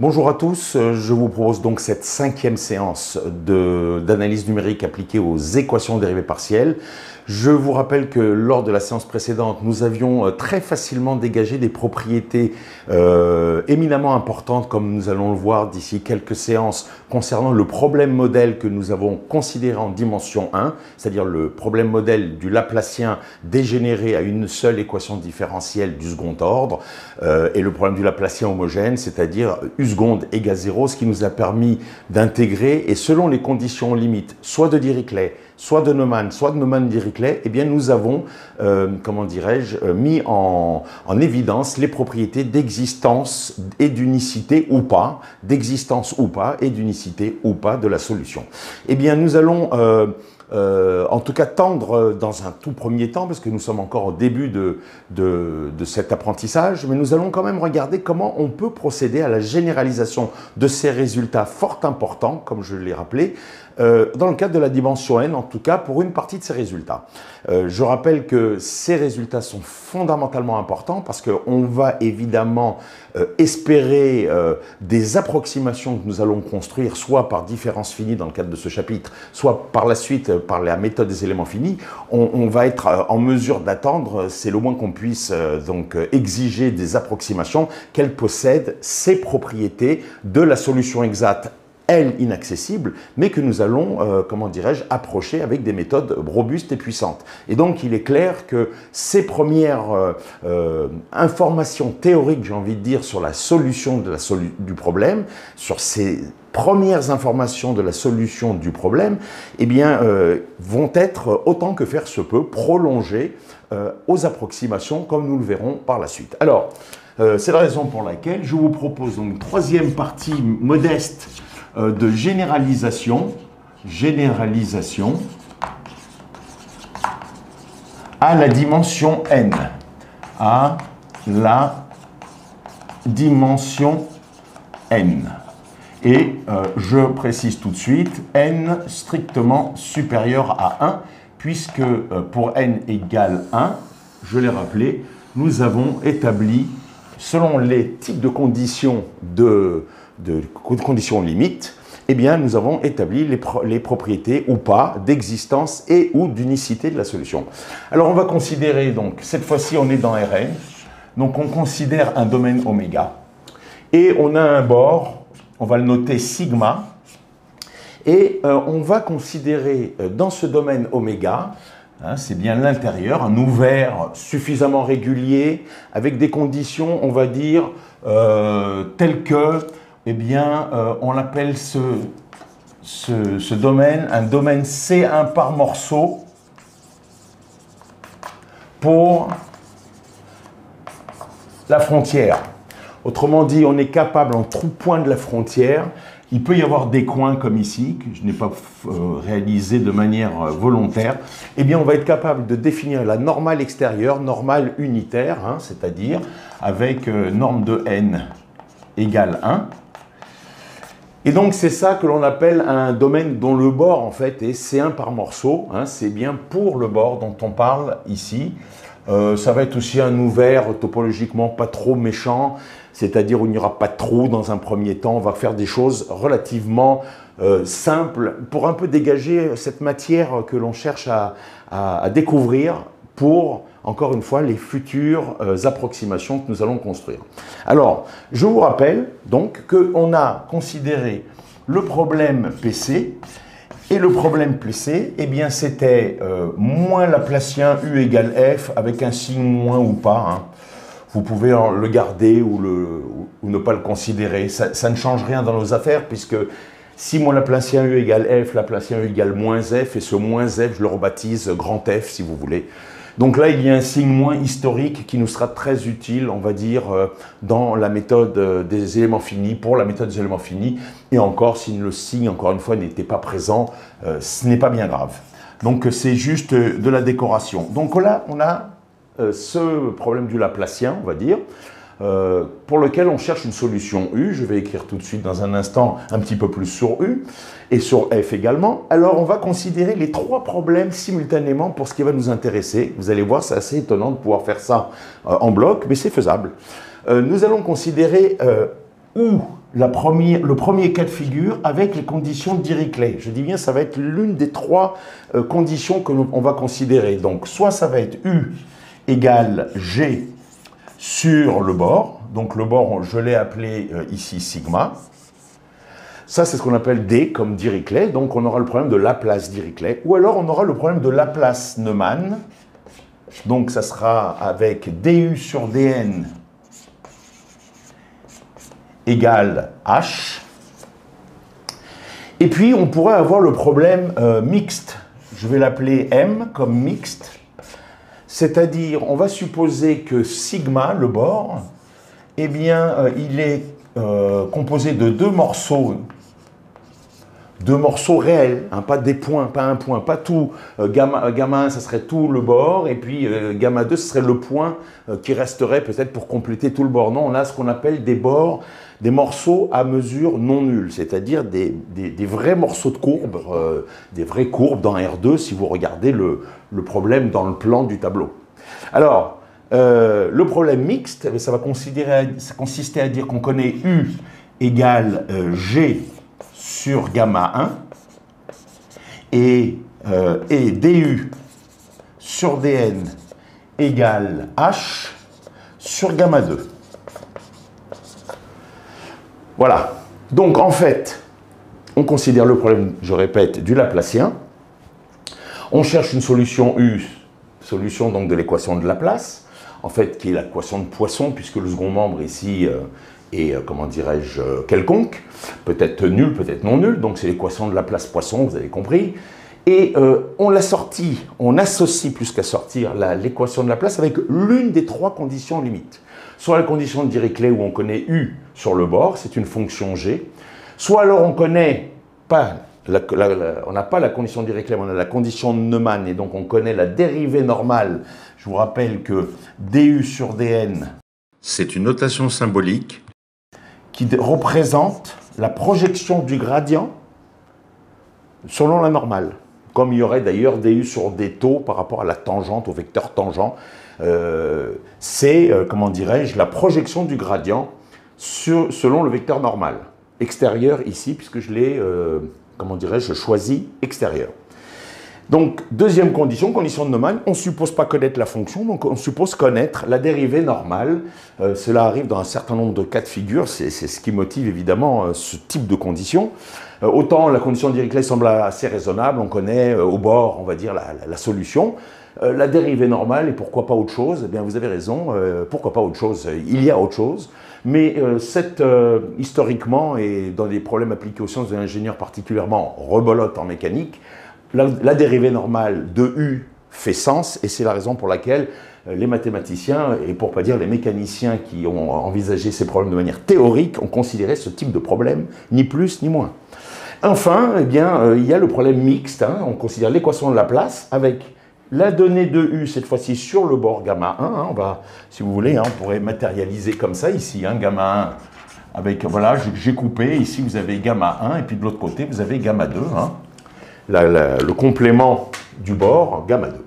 Bonjour à tous, je vous propose donc cette cinquième séance d'analyse numérique appliquée aux équations dérivées partielles. Je vous rappelle que lors de la séance précédente, nous avions très facilement dégagé des propriétés éminemment importantes, comme nous allons le voir d'ici quelques séances, concernant le problème modèle que nous avons considéré en dimension 1, c'est-à-dire le problème modèle du Laplacien dégénéré à une seule équation différentielle du second ordre, et le problème du Laplacien homogène, c'est-à-dire U seconde égale 0, ce qui nous a permis d'intégrer, et selon les conditions limites, soit de Dirichlet, soit de Neumann, soit de Neumann-Dirichlet, eh bien nous avons, mis en évidence les propriétés d'existence et d'unicité ou pas, d'existence ou pas et d'unicité ou pas de la solution. Eh bien nous allons en tout cas tendre dans un tout premier temps, parce que nous sommes encore au début de cet apprentissage, mais nous allons quand même regarder comment on peut procéder à la généralisation de ces résultats fort importants, comme je l'ai rappelé, dans le cadre de la dimension n, en tout cas pour une partie de ces résultats. Je rappelle que ces résultats sont fondamentalement importants parce qu'on va évidemment espérer des approximations que nous allons construire, soit par différence finie dans le cadre de ce chapitre, soit par la suite par la méthode des éléments finis. On va être en mesure d'attendre, c'est le moins qu'on puisse donc exiger des approximations qu'elles possèdent ces propriétés de la solution exacte, elle inaccessible, mais que nous allons, approcher avec des méthodes robustes et puissantes. Et donc, il est clair que ces premières informations théoriques, j'ai envie de dire, sur la solution du problème, sur ces premières informations de la solution du problème, eh bien, vont être, autant que faire se peut, prolongées aux approximations, comme nous le verrons par la suite. Alors, c'est la raison pour laquelle je vous propose donc une troisième partie modeste de généralisation à la dimension n, à la dimension n. Et je précise tout de suite, n strictement supérieur à 1, puisque pour n égale 1, je l'ai rappelé, nous avons établi, selon les types de conditions conditions limites, eh bien, nous avons établi les propriétés ou pas d'existence et ou d'unicité de la solution. Alors, on va considérer, donc, cette fois-ci, on est dans Rn, donc on considère un domaine oméga, et on a un bord, on va le noter sigma, et on va considérer dans ce domaine oméga, c'est bien l'intérieur, un ouvert suffisamment régulier, avec des conditions, on va dire, telles que, eh bien, on appelle ce domaine un domaine C1 par morceau pour la frontière. Autrement dit, on est capable, en tout point de la frontière, il peut y avoir des coins comme ici, que je n'ai pas réalisé de manière volontaire, eh bien, on va être capable de définir la normale extérieure, normale unitaire, c'est-à-dire avec norme de n égale 1. Et donc, c'est ça que l'on appelle un domaine dont le bord, en fait, est C1 par morceau. C'est bien pour le bord dont on parle ici. Ça va être aussi un ouvert topologiquement pas trop méchant, c'est-à-dire où il n'y aura pas de trou dans un premier temps. On va faire des choses relativement simples pour un peu dégager cette matière que l'on cherche à découvrir pour, encore une fois, les futures approximations que nous allons construire. Alors, je vous rappelle donc qu'on a considéré le problème PC, et le problème PC, eh bien, c'était moins Laplacien U égale F avec un signe moins ou pas. Vous pouvez le garder ou ne pas le considérer. Ça ne change rien dans nos affaires, puisque si mon Laplacien U égale F, Laplacien U égale moins F, et ce moins F, je le rebaptise grand F, si vous voulez. Donc là, il y a un signe moins historique qui nous sera très utile, on va dire, dans la méthode des éléments finis, pour la méthode des éléments finis. Et encore, si le signe, encore une fois, n'était pas présent, ce n'est pas bien grave. Donc, c'est juste de la décoration. Donc là, on a ce problème du Laplacien, on va dire, pour lequel on cherche une solution U. Je vais écrire tout de suite dans un instant un petit peu plus sur U et sur F également. Alors, on va considérer les trois problèmes simultanément pour ce qui va nous intéresser. Vous allez voir, c'est assez étonnant de pouvoir faire ça en bloc, mais c'est faisable. Nous allons considérer où le premier cas de figure avec les conditions de Dirichlet. Je dis bien, ça va être l'une des trois conditions que on va considérer. Donc, soit ça va être U égale G sur le bord. Donc, le bord, je l'ai appelé ici sigma. Ça, c'est ce qu'on appelle D comme Dirichlet. Donc, on aura le problème de Laplace Dirichlet. Ou alors, on aura le problème de Laplace Neumann. Donc, ça sera avec DU sur DN égale H. Et puis, on pourrait avoir le problème mixte. Je vais l'appeler M comme mixte. C'est-à-dire, on va supposer que sigma, le bord, eh bien, il est composé de deux morceaux réels, hein, pas des points, pas un point, pas tout. Gamma 1, ça serait tout le bord, et puis gamma 2, ce serait le point qui resterait peut-être pour compléter tout le bord. Non, on a ce qu'on appelle des bords, des morceaux à mesure non nulle, c'est-à-dire des vrais morceaux de courbes, des vraies courbes dans R2, si vous regardez le problème dans le plan du tableau. Alors, le problème mixte, ça va consister à dire qu'on connaît U égale G sur gamma 1 et DU sur DN égale H sur gamma 2. Voilà. Donc, en fait, on considère le problème, je répète, du Laplacien. On cherche une solution U, solution donc de l'équation de Laplace, en fait, qui est l'équation de Poisson, puisque le second membre ici est, comment dirais-je, quelconque, peut-être nul, peut-être non nul, donc c'est l'équation de Laplace-Poisson, vous avez compris. Et on l'a sorti, on associe plus qu'à sortir l'équation de Laplace avec l'une des trois conditions limites. Soit la condition de Dirichlet où on connaît U sur le bord, c'est une fonction G. Soit alors on connaît pas, on n'a pas la condition de Dirichlet, mais on a la condition de Neumann, et donc on connaît la dérivée normale. Je vous rappelle que DU sur DN, c'est une notation symbolique qui représente la projection du gradient selon la normale. Comme il y aurait d'ailleurs DU sur D taux par rapport à la tangente, au vecteur tangent. C'est, comment dirais-je, la projection du gradient selon le vecteur normal. Extérieur ici, puisque je l'ai, comment dirais-je, choisi extérieur. Donc, deuxième condition, condition de Neumann, on ne suppose pas connaître la fonction, donc on suppose connaître la dérivée normale. Cela arrive dans un certain nombre de cas de figure, c'est ce qui motive évidemment ce type de condition. Autant la condition de Dirichlet semble assez raisonnable, on connaît au bord, on va dire, la solution. La dérivée normale, et pourquoi pas autre chose? Eh bien, vous avez raison, pourquoi pas autre chose? Il y a autre chose. Mais historiquement, et dans des problèmes appliqués aux sciences de l'ingénieur particulièrement rebolote en mécanique, la dérivée normale de U fait sens, et c'est la raison pour laquelle les mathématiciens, et pour ne pas dire les mécaniciens qui ont envisagé ces problèmes de manière théorique, ont considéré ce type de problème, ni plus ni moins. Enfin, eh bien, il y a le problème mixte, hein, on considère l'équation de Laplace avec la donnée de U, cette fois-ci sur le bord gamma 1, hein, on va, si vous voulez, hein, on pourrait matérialiser comme ça ici, hein, gamma 1, avec, voilà, j'ai coupé, ici vous avez gamma 1, et puis de l'autre côté vous avez gamma 2, hein. Le complément du bord, gamma 2.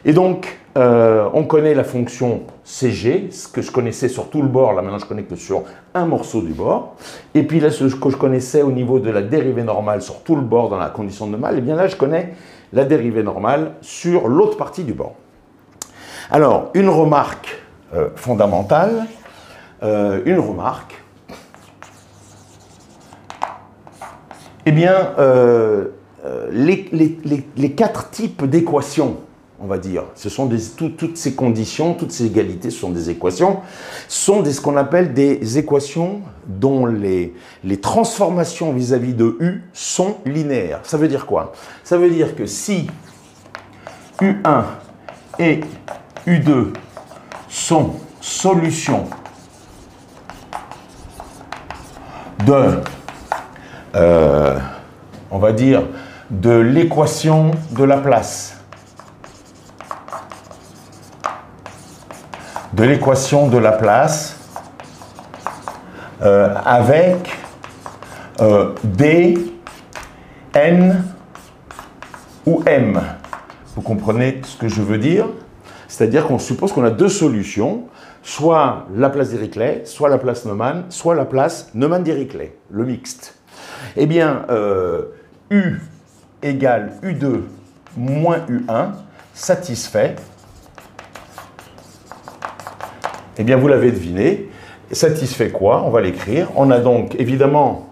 Et donc, on connaît la fonction CG, ce que je connaissais sur tout le bord, là maintenant je connais que sur un morceau du bord. Et puis là, ce que je connaissais au niveau de la dérivée normale sur tout le bord dans la condition de Neumann, et bien là je connais la dérivée normale sur l'autre partie du bord. Alors, une remarque fondamentale, eh bien, les quatre types d'équations, on va dire, ce sont toutes ces conditions, toutes ces égalités, ce sont des équations, sont ce qu'on appelle des équations dont les transformations vis-à-vis de U sont linéaires. Ça veut dire quoi? Ça veut dire que si U1 et U2 sont solutions de, on va dire, de l'équation de Laplace, avec D, N ou M. Vous comprenez ce que je veux dire? C'est-à-dire qu'on suppose qu'on a deux solutions, soit Laplace Dirichlet, soit Laplace Neumann, soit Laplace Neumann-Dirichlet, le mixte. Eh bien, U égale U2 moins U1 satisfait, eh bien vous l'avez deviné, satisfait quoi? On va l'écrire. On a donc évidemment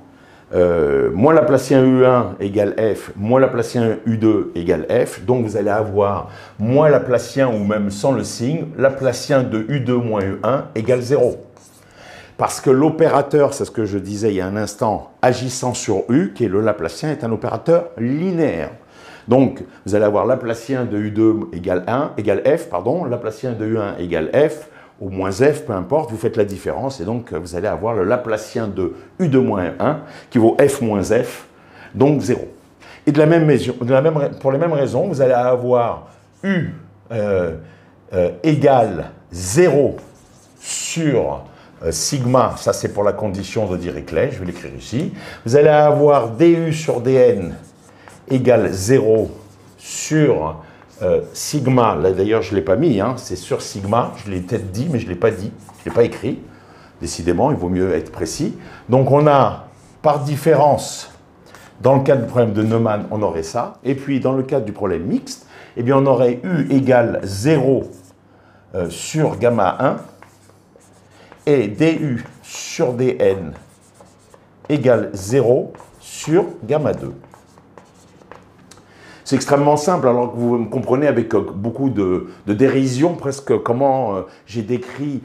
moins Laplacien U1 égale F, moins Laplacien U2 égale F. Donc vous allez avoir moins Laplacien, ou même sans le signe, Laplacien de U2 moins U1 égale 0. Parce que l'opérateur, c'est ce que je disais il y a un instant, agissant sur U, qui est le Laplacien, est un opérateur linéaire. Donc vous allez avoir Laplacien de U2 égale F, pardon, Laplacien de U1 égale F, ou moins F, peu importe, vous faites la différence, et donc vous allez avoir le Laplacien de U2 moins 1, qui vaut F moins F, donc 0. Et pour les mêmes raisons, vous allez avoir U égale 0 sur sigma, ça c'est pour la condition de Dirichlet, je vais l'écrire ici. Vous allez avoir du sur dn égale 0 sur sigma, là d'ailleurs je ne l'ai pas mis, hein, c'est sur sigma, je l'ai peut-être dit, mais je ne l'ai pas dit, je ne l'ai pas écrit. Décidément, il vaut mieux être précis. Donc on a, par différence, dans le cas du problème de Neumann, on aurait ça. Et puis dans le cas du problème mixte, eh bien on aurait U égale 0 sur gamma 1 et du sur dn égale 0 sur gamma 2. C'est extrêmement simple, alors que vous me comprenez avec beaucoup de dérision, presque comment j'ai décrit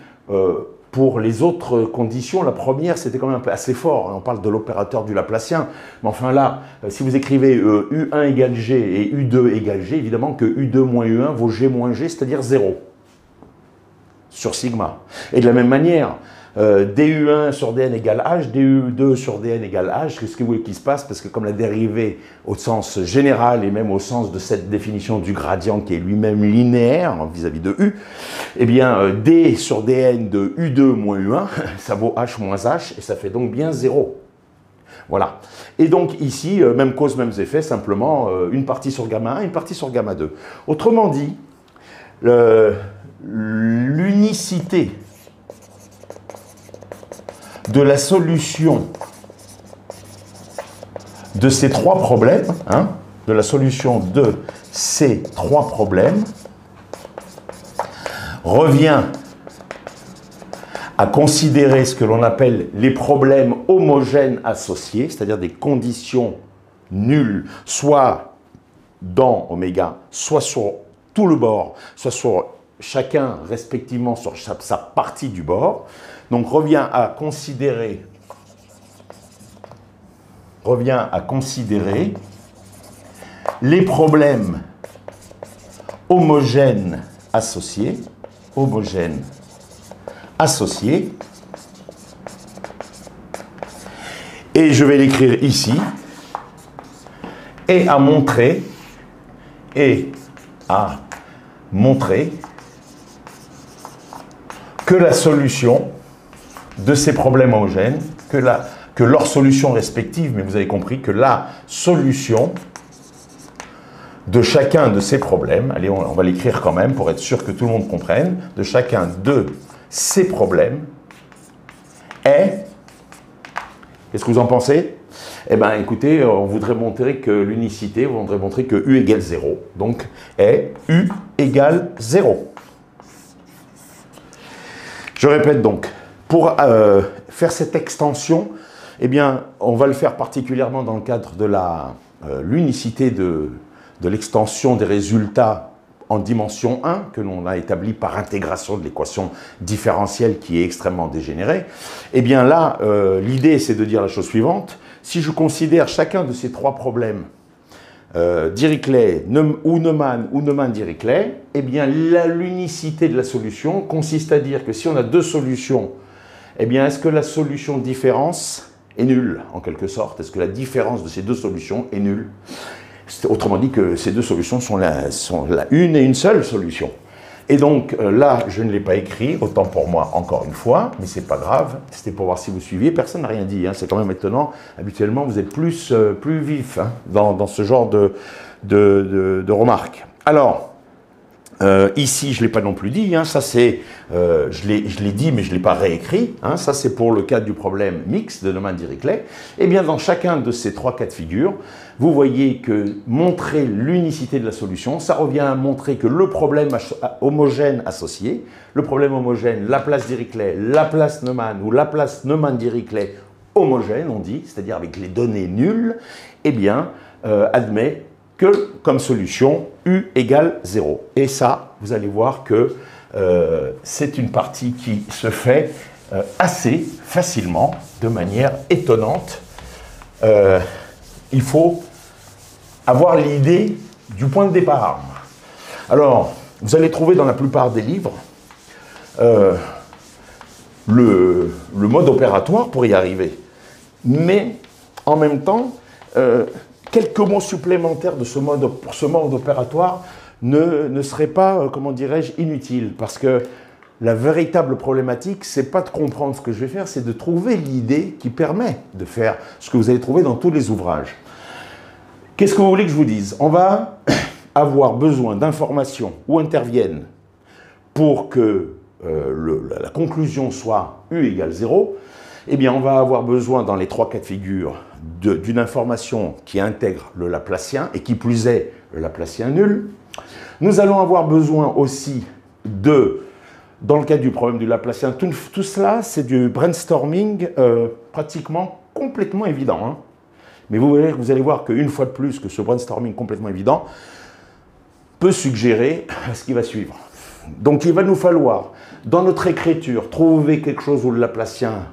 pour les autres conditions. La première, c'était quand même assez fort, hein, on parle de l'opérateur du Laplacien. Mais enfin là, si vous écrivez U1 égale G et U2 égale G, évidemment que U2 moins U1 vaut G moins G, c'est-à-dire 0 sur sigma. Et de la même manière, du1 sur dn égale h, du2 sur dn égale h, qu'est-ce que vous voulez qu'il se passe? Parce que comme la dérivée au sens général et même au sens de cette définition du gradient qui est lui-même linéaire vis-à-vis de u, eh bien d sur dn de u2 moins u1, ça vaut h moins h et ça fait donc bien 0. Voilà. Et donc ici, même cause, mêmes effets, simplement une partie sur gamma 1, une partie sur gamma 2. Autrement dit, l'unicité de la solution de ces trois problèmes, hein, de la solution de ces trois problèmes, revient à considérer ce que l'on appelle les problèmes homogènes associés, c'est-à-dire des conditions nulles, soit dans oméga, soit sur tout le bord, soit sur chacun respectivement sur sa partie du bord. Donc revient à considérer les problèmes homogènes associés, et je vais l'écrire ici, et à montrer que la solution de ces problèmes homogènes, que leurs solutions respectives, mais vous avez compris que la solution de chacun de ces problèmes, allez, on va l'écrire quand même pour être sûr que tout le monde comprenne, de chacun de ces problèmes est, qu'est-ce que vous en pensez? Eh bien, écoutez, on voudrait montrer que l'unicité, on voudrait montrer que U égale 0. Donc, est U égale 0. Je répète donc, pour faire cette extension, eh bien, on va le faire particulièrement dans le cadre de l'unicité de l'extension des résultats en dimension 1, que l'on a établi par intégration de l'équation différentielle qui est extrêmement dégénérée. Eh bien là, l'idée, c'est de dire la chose suivante. Si je considère chacun de ces trois problèmes, Dirichlet ou Neumann-Dirichlet, eh bien l'unicité de la solution consiste à dire que si on a deux solutions, eh bien est-ce que la solution différence est nulle, en quelque sorte? Est-ce que la différence de ces deux solutions est nulle? Autrement dit que ces deux solutions sont une et une seule solution. Et donc là, je ne l'ai pas écrit, autant pour moi, encore une fois, mais c'est pas grave, c'était pour voir si vous suiviez, personne n'a rien dit, hein, c'est quand même étonnant. Habituellement, vous êtes plus vif hein, dans ce genre de remarques. Alors, Ici, je ne l'ai pas non plus dit, hein, ça c'est, je l'ai dit mais je ne l'ai pas réécrit, hein, ça c'est pour le cas du problème mixte de Neumann-Dirichlet. Eh bien dans chacun de ces trois cas de figure, vous voyez que montrer l'unicité de la solution, ça revient à montrer que le problème homogène associé, le problème homogène, Laplace-Dirichlet, Laplace-Neumann ou Laplace-Neumann-Dirichlet homogène, on dit, c'est-à-dire avec les données nulles, eh bien admet que comme solution U égale 0. Et ça, vous allez voir que c'est une partie qui se fait assez facilement, de manière étonnante. Il faut avoir l'idée du point de départ. Alors, vous allez trouver dans la plupart des livres le mode opératoire pour y arriver. Mais, en même temps, quelques mots supplémentaires de pour ce mode opératoire ne seraient pas, comment dirais-je, inutiles. Parce que la véritable problématique, c'est pas de comprendre ce que je vais faire, c'est de trouver l'idée qui permet de faire ce que vous allez trouver dans tous les ouvrages. Qu'est-ce que vous voulez que je vous dise? On va avoir besoin d'informations où interviennent pour que la conclusion soit U égale 0. Eh bien, on va avoir besoin, dans les trois cas de figure, d'une information qui intègre le Laplacien, et qui plus est, le Laplacien nul. Nous allons avoir besoin aussi dans le cas du problème du Laplacien, tout cela, c'est du brainstorming pratiquement complètement évident. Hein. Mais vous allez voir qu'une fois de plus, que ce brainstorming complètement évident peut suggérer ce qui va suivre. Donc, il va nous falloir, dans notre écriture, trouver quelque chose où le Laplacien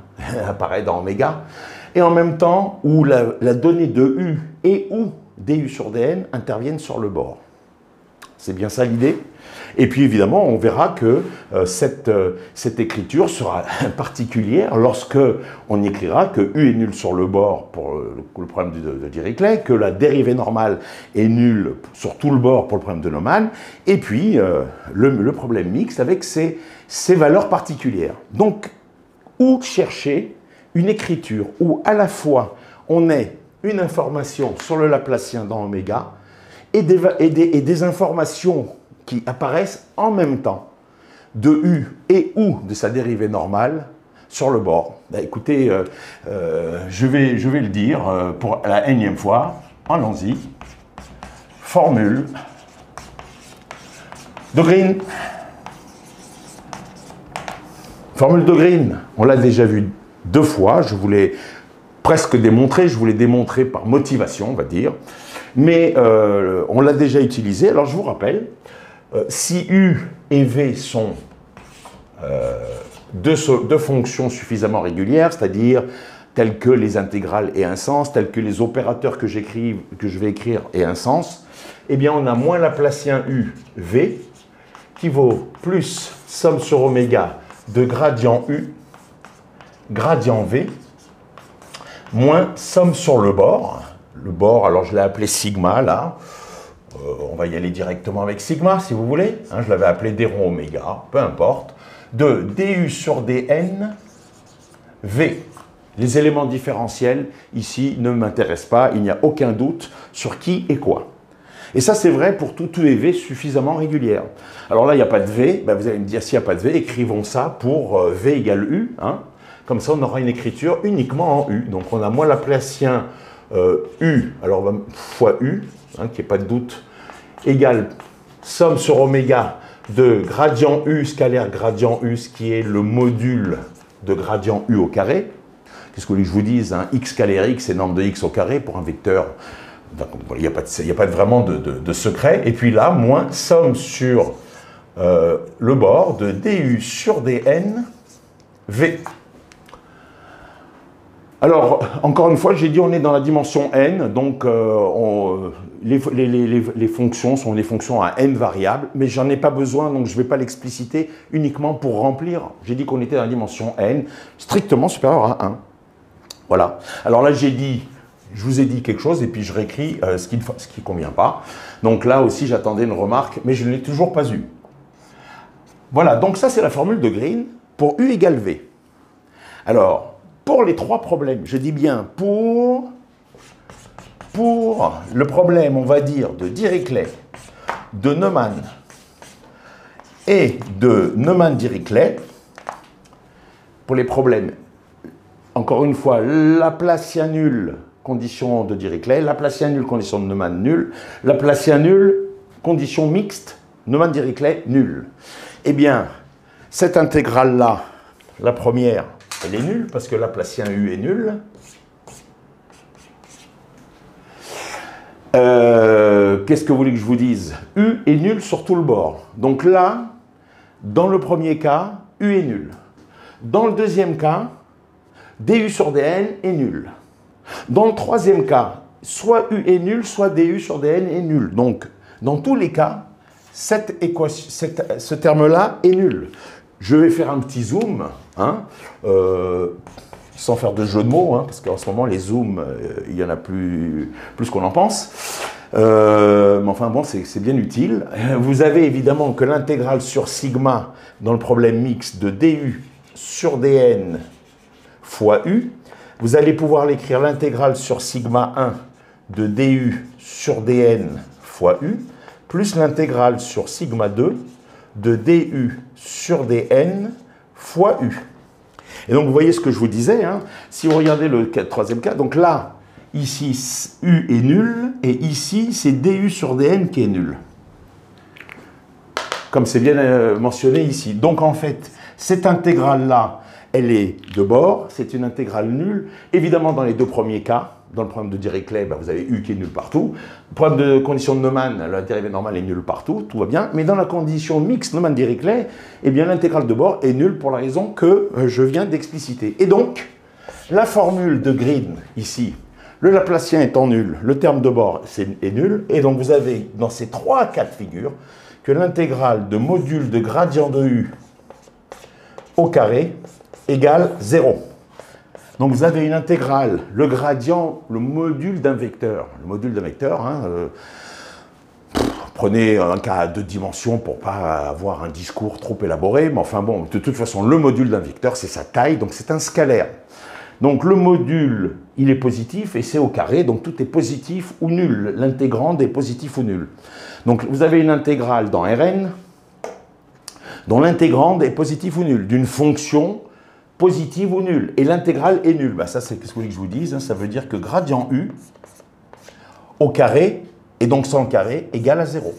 apparaît dans oméga, et en même temps où la donnée de U et ou du sur dn interviennent sur le bord. C'est bien ça l'idée. Et puis évidemment, on verra que cette écriture sera particulière lorsque on écrira que U est nul sur le bord pour le problème de Dirichlet, que la dérivée normale est nulle sur tout le bord pour le problème de Neumann, et puis le problème mixte avec ses valeurs particulières. Donc, où chercher une écriture où à la fois on ait une information sur le Laplacien dans oméga et des informations qui apparaissent en même temps de U et ou de sa dérivée normale sur le bord. Ben, écoutez, je vais le dire pour la énième fois. Allons-y. Formule de Green. Formule de Green, on l'a déjà vu deux fois, je voulais presque démontrer, je voulais démontrer par motivation, on va dire, mais on l'a déjà utilisé. Alors je vous rappelle, si U et V sont deux fonctions suffisamment régulières, c'est-à-dire telles que les intégrales aient un sens, tels que les opérateurs que je vais écrire aient un sens, eh bien on a moins Laplacien U, V, qui vaut plus somme sur oméga de gradient U, gradient V, moins somme sur le bord. Le bord, alors je l'ai appelé sigma, là. On va y aller directement avec sigma, si vous voulez. Hein, je l'avais appelé d rond oméga, peu importe. De du sur dn, V. Les éléments différentiels, ici, ne m'intéressent pas. Il n'y a aucun doute sur qui et quoi. Et ça, c'est vrai pour tout U et V suffisamment régulière. Alors là, il n'y a pas de V. Ben, vous allez me dire, s'il n'y a pas de V, écrivons ça pour V égale U. Hein. Comme ça, on aura une écriture uniquement en U. Donc, on a moins Laplacien U, alors fois U, hein, qu'il n'y ait pas de doute, égale somme sur oméga de gradient U scalaire gradient U, ce qui est le module de gradient U au carré. Qu'est-ce que vous voulez que je vous dise, hein? X scalaire X est norme de X au carré pour un vecteur. Il n'y a pas vraiment de secret. Et puis là, moins somme sur le bord de du sur dn V. Alors, encore une fois, j'ai dit on est dans la dimension n, donc les fonctions sont des fonctions à n variables, mais j'en ai pas besoin, donc je ne vais pas l'expliciter uniquement pour remplir. J'ai dit qu'on était dans la dimension n, strictement supérieure à 1. Voilà. Alors là, je vous ai dit quelque chose, et puis je réécris ce qui ne convient pas. Donc là aussi, j'attendais une remarque, mais je ne l'ai toujours pas eue. Voilà, donc ça, c'est la formule de Green pour U égale V. Alors, pour les trois problèmes, je dis bien pour le problème, on va dire, de Dirichlet, de Neumann, et de Neumann-Dirichlet pour les problèmes. Encore une fois, Laplacien nul, condition de Dirichlet, Laplacien nul, condition de Neumann nul, Laplacien nul, condition mixte, Neumann-Dirichlet nul. Eh bien, cette intégrale-là, la première, elle est nulle parce que Laplacien U est nul. Qu'est-ce que vous voulez que je vous dise? U est nul sur tout le bord. Donc là, dans le premier cas, U est nul. Dans le deuxième cas, du sur dn est nul. Dans le troisième cas, soit U est nul, soit du sur dn est nul. Donc, dans tous les cas, ce terme-là est nul. Je vais faire un petit zoom, hein, sans faire de jeu de mots, hein, parce qu'en ce moment, les zooms, il y en a plus qu'on en pense. Mais enfin bon, c'est bien utile. Vous avez évidemment que l'intégrale sur sigma dans le problème mixte de du sur dn fois u. Vous allez pouvoir l'écrire l'intégrale sur sigma 1 de du sur dn fois u, plus l'intégrale sur sigma 2 de du sur dn fois u. Et donc vous voyez ce que je vous disais, hein, si vous regardez le troisième cas, donc là, ici, U est nul, et ici, c'est du sur dn qui est nul. Comme c'est bien mentionné ici. Donc en fait, cette intégrale-là, elle est de bord, c'est une intégrale nulle. Évidemment, dans les deux premiers cas, dans le problème de Dirichlet, ben, vous avez U qui est nul partout. Le problème de condition de Neumann, la dérivée normale est nulle partout, tout va bien. Mais dans la condition mixte Neumann-Dirichlet, eh bien l'intégrale de bord est nulle pour la raison que je viens d'expliciter. Et donc, la formule de Green, ici, le Laplacien étant nul, le terme de bord est nul. Et donc, vous avez dans ces trois cas de figure que l'intégrale de module de gradient de U au carré égale 0. Donc vous avez une intégrale, le gradient, le module d'un vecteur. Le module d'un vecteur, hein, prenez un cas à deux dimensions pour ne pas avoir un discours trop élaboré, mais enfin bon, de toute façon, le module d'un vecteur, c'est sa taille, donc c'est un scalaire. Donc le module, il est positif et c'est au carré, donc tout est positif ou nul. L'intégrande est positif ou nul. Donc vous avez une intégrale dans Rn, dont l'intégrande est positif ou nul, d'une fonction positive ou nulle, et l'intégrale est nulle. Ben ça, c'est ce que vous voulez que je vous dise, hein, ça veut dire que gradient U au carré, et donc sans le carré, égale à 0.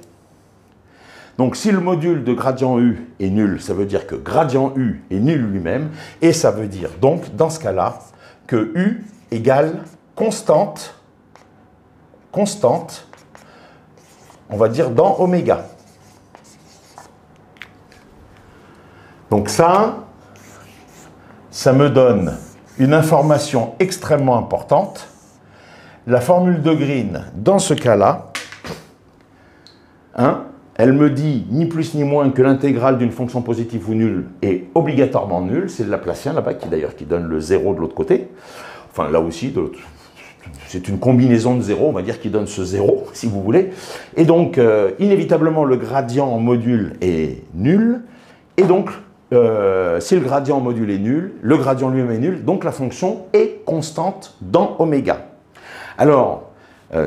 Donc si le module de gradient U est nul, ça veut dire que gradient U est nul lui-même, et ça veut dire donc, dans ce cas-là, que U égale constante, on va dire dans oméga. Donc ça me donne une information extrêmement importante. La formule de Green, dans ce cas-là, hein, elle me dit ni plus ni moins que l'intégrale d'une fonction positive ou nulle est obligatoirement nulle. C'est le Laplacien là-bas qui d'ailleurs qui donne le 0 de l'autre côté. Enfin là aussi, c'est une combinaison de 0, on va dire, qui donne ce 0, si vous voulez. Et donc, inévitablement, le gradient en module est nul. Et donc, si le gradient en module est nul, le gradient lui-même est nul, donc la fonction est constante dans oméga. Alors,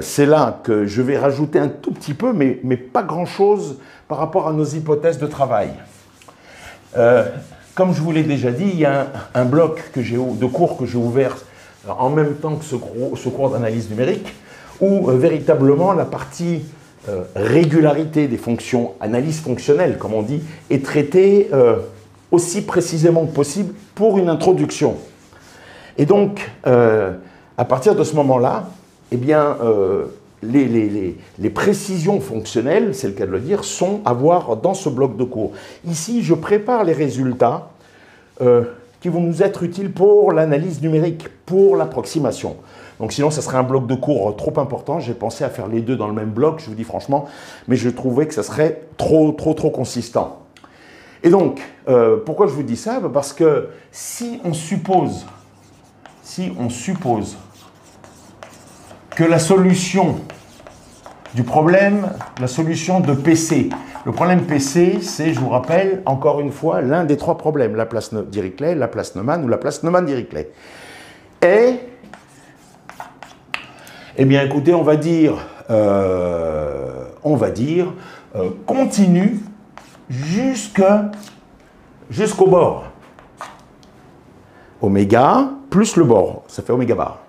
c'est là que je vais rajouter un tout petit peu, mais pas grand-chose par rapport à nos hypothèses de travail. Comme je vous l'ai déjà dit, il y a un bloc de cours que j'ai ouvert en même temps que ce cours d'analyse numérique, où véritablement la partie régularité des fonctions, analyse fonctionnelle, comme on dit, est traitée aussi précisément que possible pour une introduction. Et donc, à partir de ce moment-là, eh bien, les précisions fonctionnelles, c'est le cas de le dire, sont à voir dans ce bloc de cours. Ici, je prépare les résultats qui vont nous être utiles pour l'analyse numérique, pour l'approximation. Donc sinon, ça serait un bloc de cours trop important. J'ai pensé à faire les deux dans le même bloc, je vous dis franchement, mais je trouvais que ça serait trop consistant. Et donc, pourquoi je vous dis ça? Parce que si on suppose que la solution du problème, la solution de PC, le problème PC, c'est, je vous rappelle, encore une fois, l'un des trois problèmes, Laplace-Dirichlet, Laplace-Neumann ou Laplace-Neumann-Dirichlet. Et, eh bien, écoutez, on va dire continue jusqu'au bord. Oméga plus le bord, ça fait oméga bar.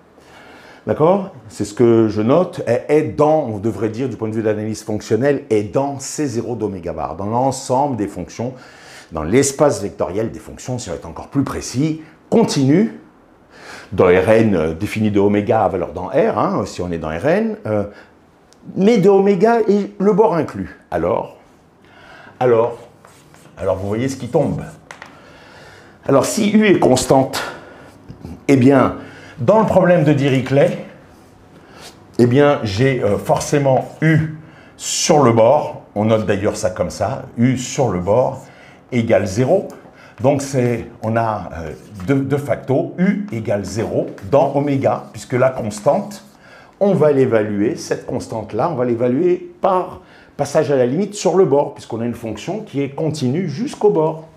D'accord? C'est ce que je note, est dans, on devrait dire du point de vue de l'analyse fonctionnelle, est dans C0 d'oméga bar, dans l'ensemble des fonctions, dans l'espace vectoriel des fonctions, si on est encore plus précis, continu, dans Rn défini de oméga à valeur dans R, hein, si on est dans Rn, mais de oméga et le bord inclus. Alors, vous voyez ce qui tombe. Alors, si U est constante, eh bien, dans le problème de Dirichlet, eh bien, j'ai forcément U sur le bord, on note d'ailleurs ça comme ça, U sur le bord égale 0. Donc, on a de facto U égale 0 dans oméga, puisque la constante, on va l'évaluer, cette constante-là, on va l'évaluer par passage à la limite sur le bord, puisqu'on a une fonction qui est continue jusqu'au bord.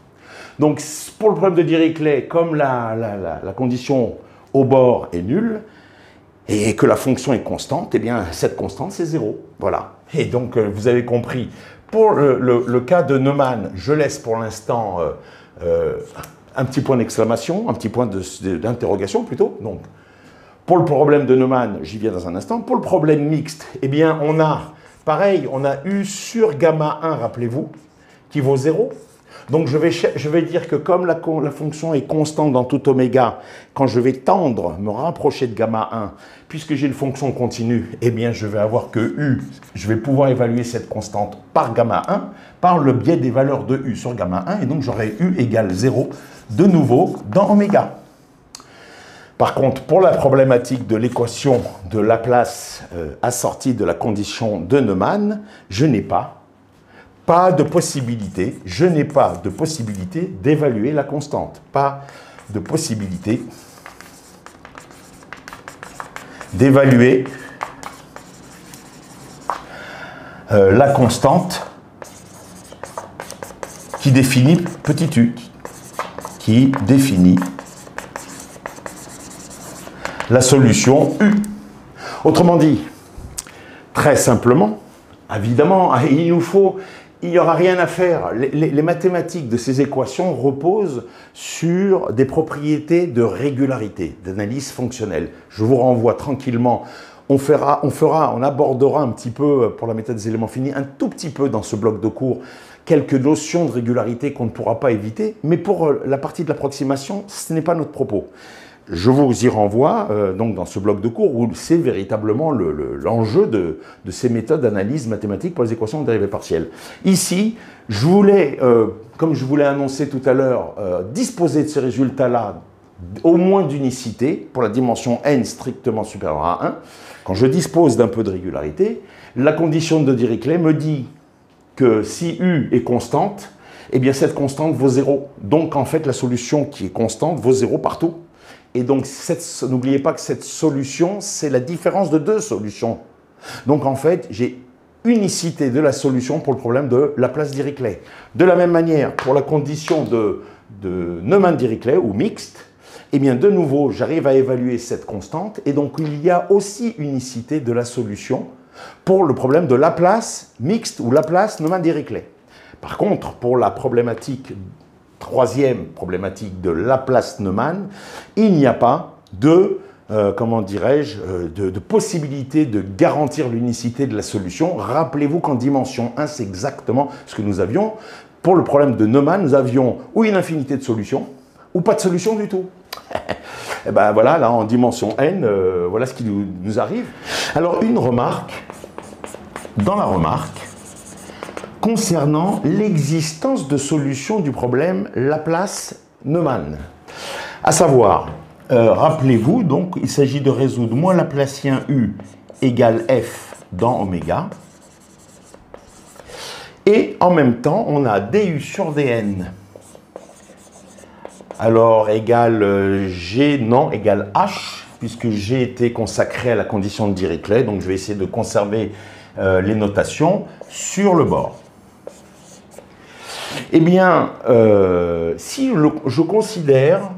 Donc, pour le problème de Dirichlet, comme la condition au bord est nulle, et que la fonction est constante, eh bien, cette constante, c'est 0. Voilà. Et donc, vous avez compris, pour le cas de Neumann, je laisse pour l'instant un petit point d'exclamation, un petit point d'interrogation plutôt. Donc, pour le problème de Neumann, j'y viens dans un instant. Pour le problème mixte, eh bien, on a, pareil, on a U sur gamma 1, rappelez-vous, qui vaut 0. Donc, je vais dire que comme la fonction est constante dans tout oméga, quand je vais tendre, me rapprocher de gamma 1, puisque j'ai une fonction continue, eh bien, je vais avoir que U, je vais pouvoir évaluer cette constante par gamma 1, par le biais des valeurs de U sur gamma 1, et donc j'aurai U égale 0, de nouveau, dans oméga. Par contre, pour la problématique de l'équation de Laplace assortie de la condition de Neumann, je n'ai pas de possibilité, je n'ai pas de possibilité d'évaluer la constante. Pas de possibilité d'évaluer la constante qui définit petit u, qui définit la solution U. Autrement dit, très simplement, évidemment, il n'y aura rien à faire. Les mathématiques de ces équations reposent sur des propriétés de régularité, d'analyse fonctionnelle. Je vous renvoie tranquillement. On abordera un petit peu, pour la méthode des éléments finis, un tout petit peu dans ce bloc de cours, quelques notions de régularité qu'on ne pourra pas éviter, mais pour la partie de l'approximation, ce n'est pas notre propos. Je vous y renvoie donc dans ce bloc de cours où c'est véritablement l'enjeu de ces méthodes d'analyse mathématique pour les équations de dérivées partielles. Ici, je voulais, comme je vous l'ai annoncé tout à l'heure, disposer de ces résultats-là au moins d'unicité pour la dimension n strictement supérieure à 1. Quand je dispose d'un peu de régularité, la condition de Dirichlet me dit que si U est constante, eh bien cette constante vaut 0. Donc en fait, la solution qui est constante vaut 0 partout. Et donc, n'oubliez pas que cette solution, c'est la différence de deux solutions. Donc, en fait, j'ai unicité de la solution pour le problème de Laplace-Dirichlet. De la même manière, pour la condition de Neumann-Dirichlet, ou mixte, eh bien, de nouveau, j'arrive à évaluer cette constante. Et donc, il y a aussi unicité de la solution pour le problème de Laplace mixte ou Laplace-Neumann-Dirichlet. Par contre, pour la problématique troisième problématique de Laplace-Neumann, il n'y a pas de, comment dirais-je, de possibilité de garantir l'unicité de la solution. Rappelez-vous qu'en dimension 1, c'est exactement ce que nous avions. Pour le problème de Neumann, nous avions ou une infinité de solutions, ou pas de solution du tout. Et ben voilà, là en dimension n, voilà ce qui nous arrive. Alors une remarque, dans la remarque, concernant l'existence de solutions du problème Laplace-Neumann. À savoir, rappelez-vous, donc, il s'agit de résoudre moins laplacien U égale F dans oméga. Et en même temps, on a du sur dn. Alors, égale G, non, égale H, puisque G était consacré à la condition de Dirichlet. Donc, je vais essayer de conserver les notations sur le bord. Eh bien, si je considère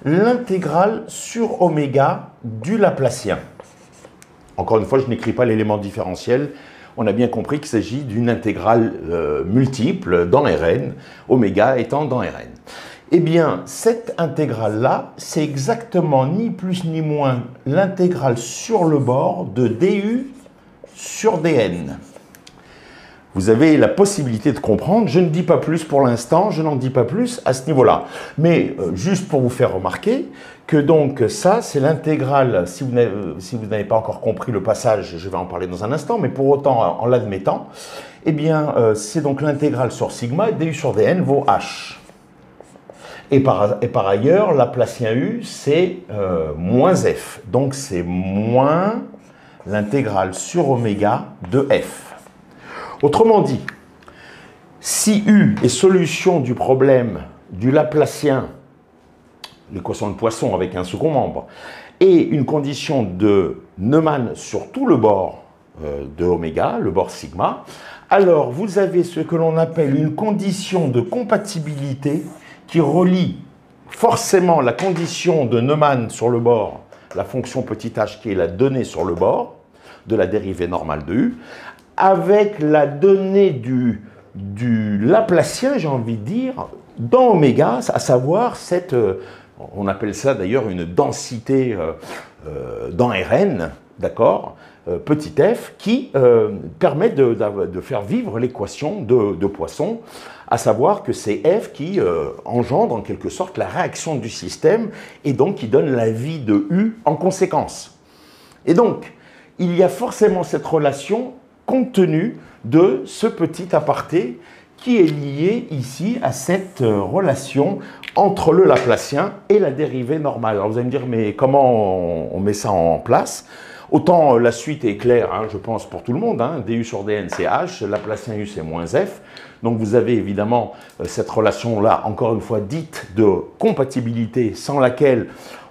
l'intégrale sur oméga du Laplacien, encore une fois, je n'écris pas l'élément différentiel, on a bien compris qu'il s'agit d'une intégrale multiple dans Rn, oméga étant dans Rn. Eh bien, cette intégrale-là, c'est exactement ni plus ni moins l'intégrale sur le bord de du sur dn. Vous avez la possibilité de comprendre, je ne dis pas plus pour l'instant, je n'en dis pas plus à ce niveau-là. Mais juste pour vous faire remarquer que donc ça, c'est l'intégrale, si vous n'avez pas encore compris le passage, je vais en parler dans un instant, mais pour autant, en l'admettant, eh bien, c'est donc l'intégrale sur sigma, du sur dn vaut h. Et par ailleurs, Laplacien U, c'est moins f. Donc c'est moins l'intégrale sur oméga de f. Autrement dit, si U est solution du problème du Laplacien, l'équation de Poisson avec un second membre, et une condition de Neumann sur tout le bord de oméga, le bord sigma, alors vous avez ce que l'on appelle une condition de compatibilité qui relie forcément la condition de Neumann sur le bord, la fonction petit h qui est la donnée sur le bord de la dérivée normale de U, avec la donnée du Laplacien, j'ai envie de dire, dans oméga, à savoir cette, on appelle ça d'ailleurs une densité dans Rn, d'accord, petit f, qui permet de faire vivre l'équation de Poisson, à savoir que c'est f qui engendre en quelque sorte la réaction du système et donc qui donne la vie de U en conséquence. Et donc, il y a forcément cette relation compte tenu de ce petit aparté qui est lié ici à cette relation entre le Laplacien et la dérivée normale. Alors vous allez me dire, mais comment on met ça en place? Autant la suite est claire, hein, je pense, pour tout le monde. Hein, du sur dn, c'est h, Laplacien U, c'est moins f. Donc vous avez évidemment cette relation-là, encore une fois, dite de compatibilité, sans laquelle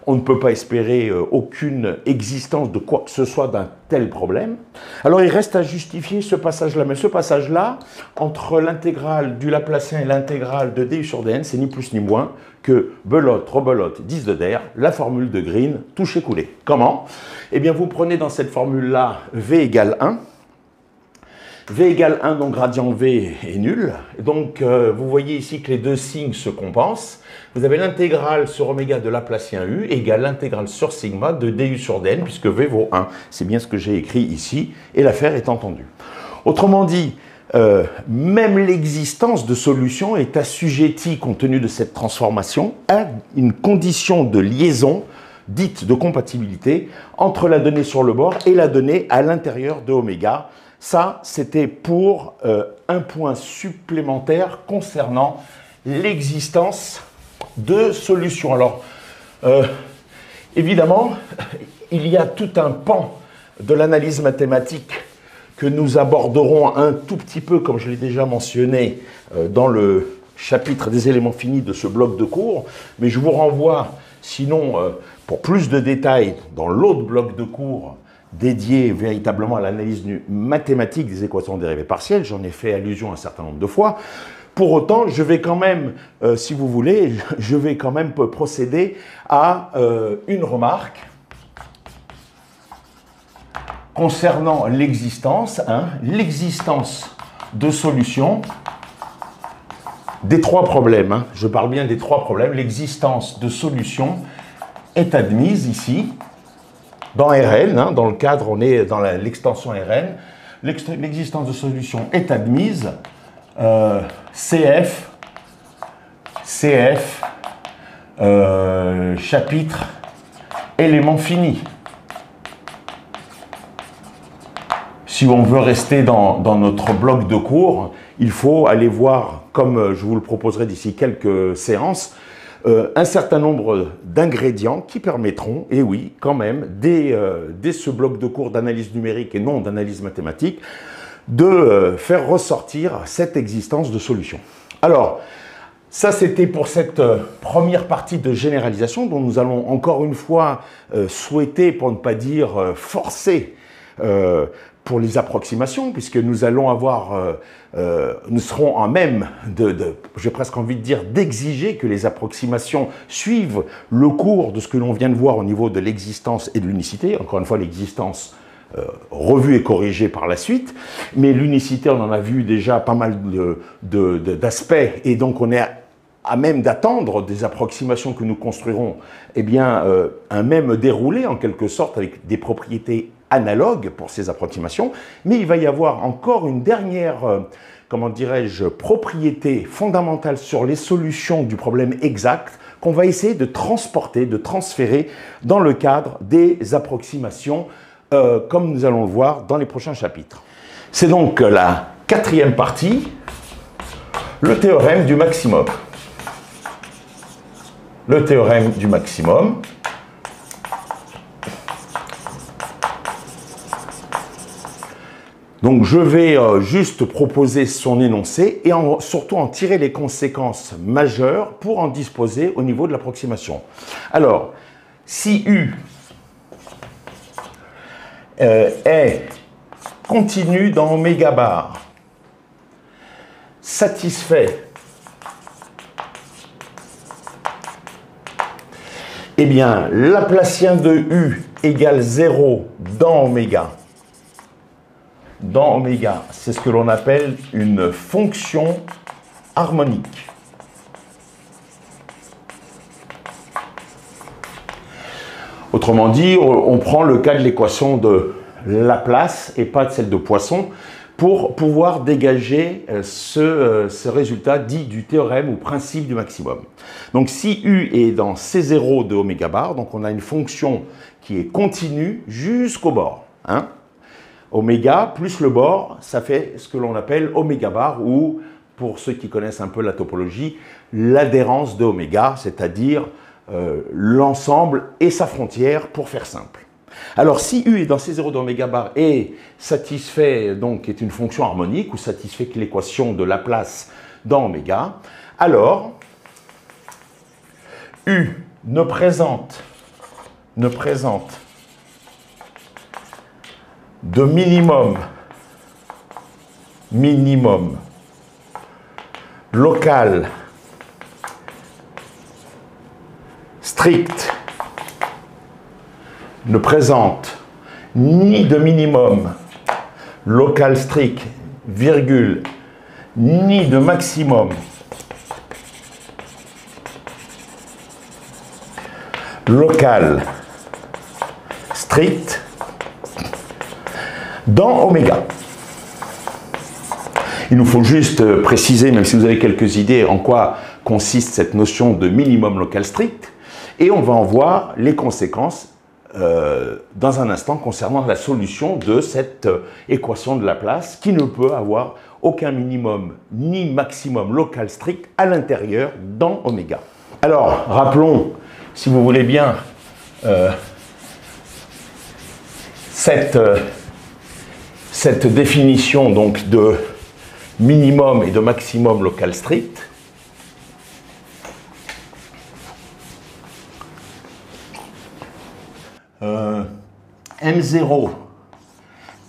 on ne peut pas espérer aucune existence de quoi que ce soit d'un tel problème. Alors il reste à justifier ce passage-là. Mais ce passage-là, entre l'intégrale du Laplacien et l'intégrale de du sur dn, c'est ni plus ni moins que belote, rebelote, 10 de der, la formule de Green, touché coulé. Comment? Eh bien vous prenez dans cette formule-là V égale 1. V égale 1, donc gradient V est nul. Donc vous voyez ici que les deux signes se compensent. Vous avez l'intégrale sur oméga de Laplacien U égale l'intégrale sur sigma de du sur dn, puisque V vaut 1. C'est bien ce que j'ai écrit ici, et l'affaire est entendue. Autrement dit, même l'existence de solution est assujettie, compte tenu de cette transformation, à une condition de liaison dite de compatibilité entre la donnée sur le bord et la donnée à l'intérieur de oméga. Ça, c'était pour un point supplémentaire concernant l'existence de solutions. Alors, évidemment, il y a tout un pan de l'analyse mathématique que nous aborderons un tout petit peu, comme je l'ai déjà mentionné, dans le chapitre des éléments finis de ce bloc de cours, mais je vous renvoie, sinon, pour plus de détails, dans l'autre bloc de cours dédié véritablement à l'analyse mathématique des équations dérivées partielles. J'en ai fait allusion un certain nombre de fois. Pour autant, je vais quand même, si vous voulez, je vais quand même procéder à une remarque concernant l'existence, l'existence de solutions des trois problèmes. Hein. Je parle bien des trois problèmes. L'existence de solutions est admise ici, dans Rn, hein, dans le cadre, on est dans l'extension Rn. L'existence de solutions est admise. CF, chapitre, éléments finis. Si on veut rester dans notre bloc de cours, il faut aller voir, comme je vous le proposerai d'ici quelques séances, un certain nombre d'ingrédients qui permettront, et oui, quand même, dès ce bloc de cours d'analyse numérique et non d'analyse mathématique, de faire ressortir cette existence de solution. Alors, ça c'était pour cette première partie de généralisation dont nous allons encore une fois souhaiter, pour ne pas dire forcer, pour les approximations, puisque nous allons avoir, nous serons en même j'ai presque envie de dire, d'exiger que les approximations suivent le cours de ce que l'on vient de voir au niveau de l'existence et de l'unicité. Encore une fois, l'existence revu et corrigé par la suite, mais l'unicité, on en a vu déjà pas mal d'aspects, et donc on est à même d'attendre des approximations que nous construirons, eh bien, un même déroulé en quelque sorte avec des propriétés analogues pour ces approximations, mais il va y avoir encore une dernière, comment dirais-je, propriété fondamentale sur les solutions du problème exact qu'on va essayer de transporter, de transférer dans le cadre des approximations comme nous allons le voir dans les prochains chapitres. C'est donc la quatrième partie, le théorème du maximum. Le théorème du maximum. Donc je vais juste proposer son énoncé et surtout en tirer les conséquences majeures pour en disposer au niveau de l'approximation. Alors, si U est continu dans oméga bar, satisfait, eh bien, Laplacien de U égale 0 dans oméga. Dans oméga, c'est ce que l'on appelle une fonction harmonique. Autrement dit, on prend le cas de l'équation de Laplace et pas de celle de Poisson pour pouvoir dégager ce résultat dit du théorème ou principe du maximum. Donc si U est dans C0 de oméga bar, donc on a une fonction qui est continue jusqu'au bord. Hein. Oméga plus le bord, ça fait ce que l'on appelle oméga bar ou, pour ceux qui connaissent un peu la topologie, l'adhérence de oméga, c'est-à-dire l'ensemble et sa frontière pour faire simple. Alors si U est dans C0 d'oméga bar et satisfait, donc est une fonction harmonique ou satisfait que l'équation de Laplace dans oméga, alors U ne présente de minimum local strict, ne présente ni de minimum local strict, virgule, ni de maximum local strict dans oméga. Il nous faut juste préciser, même si vous avez quelques idées, en quoi consiste cette notion de minimum local strict, et on va en voir les conséquences dans un instant concernant la solution de cette équation de Laplace qui ne peut avoir aucun minimum ni maximum local strict à l'intérieur dans oméga. Alors, rappelons, si vous voulez bien, cette définition donc de minimum et de maximum local strict. M0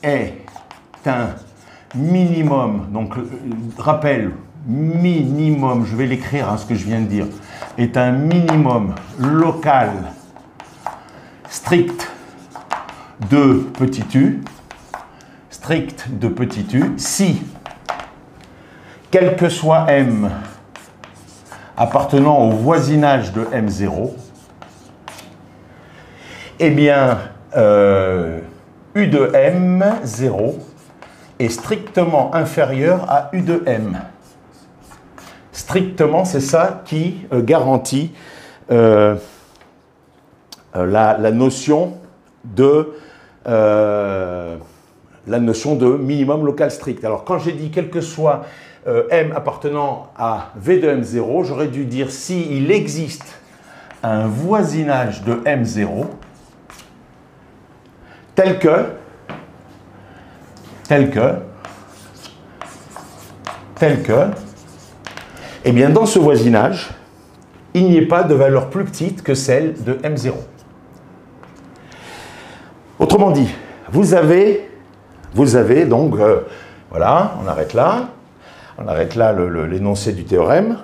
est un minimum, donc rappel, minimum, je vais l'écrire ce que je viens de dire, est un minimum local strict de petit u, si, quel que soit M appartenant au voisinage de M0, eh bien, U de M0 est strictement inférieur à U de M. Strictement, c'est ça qui garantit la notion de minimum local strict. Alors, quand j'ai dit quel que soit M appartenant à V de M0, j'aurais dû dire s'il existe un voisinage de M0 tel que, eh bien dans ce voisinage, il n'y ait pas de valeur plus petite que celle de M0. Autrement dit, vous avez donc, voilà, on arrête là l'énoncé du théorème.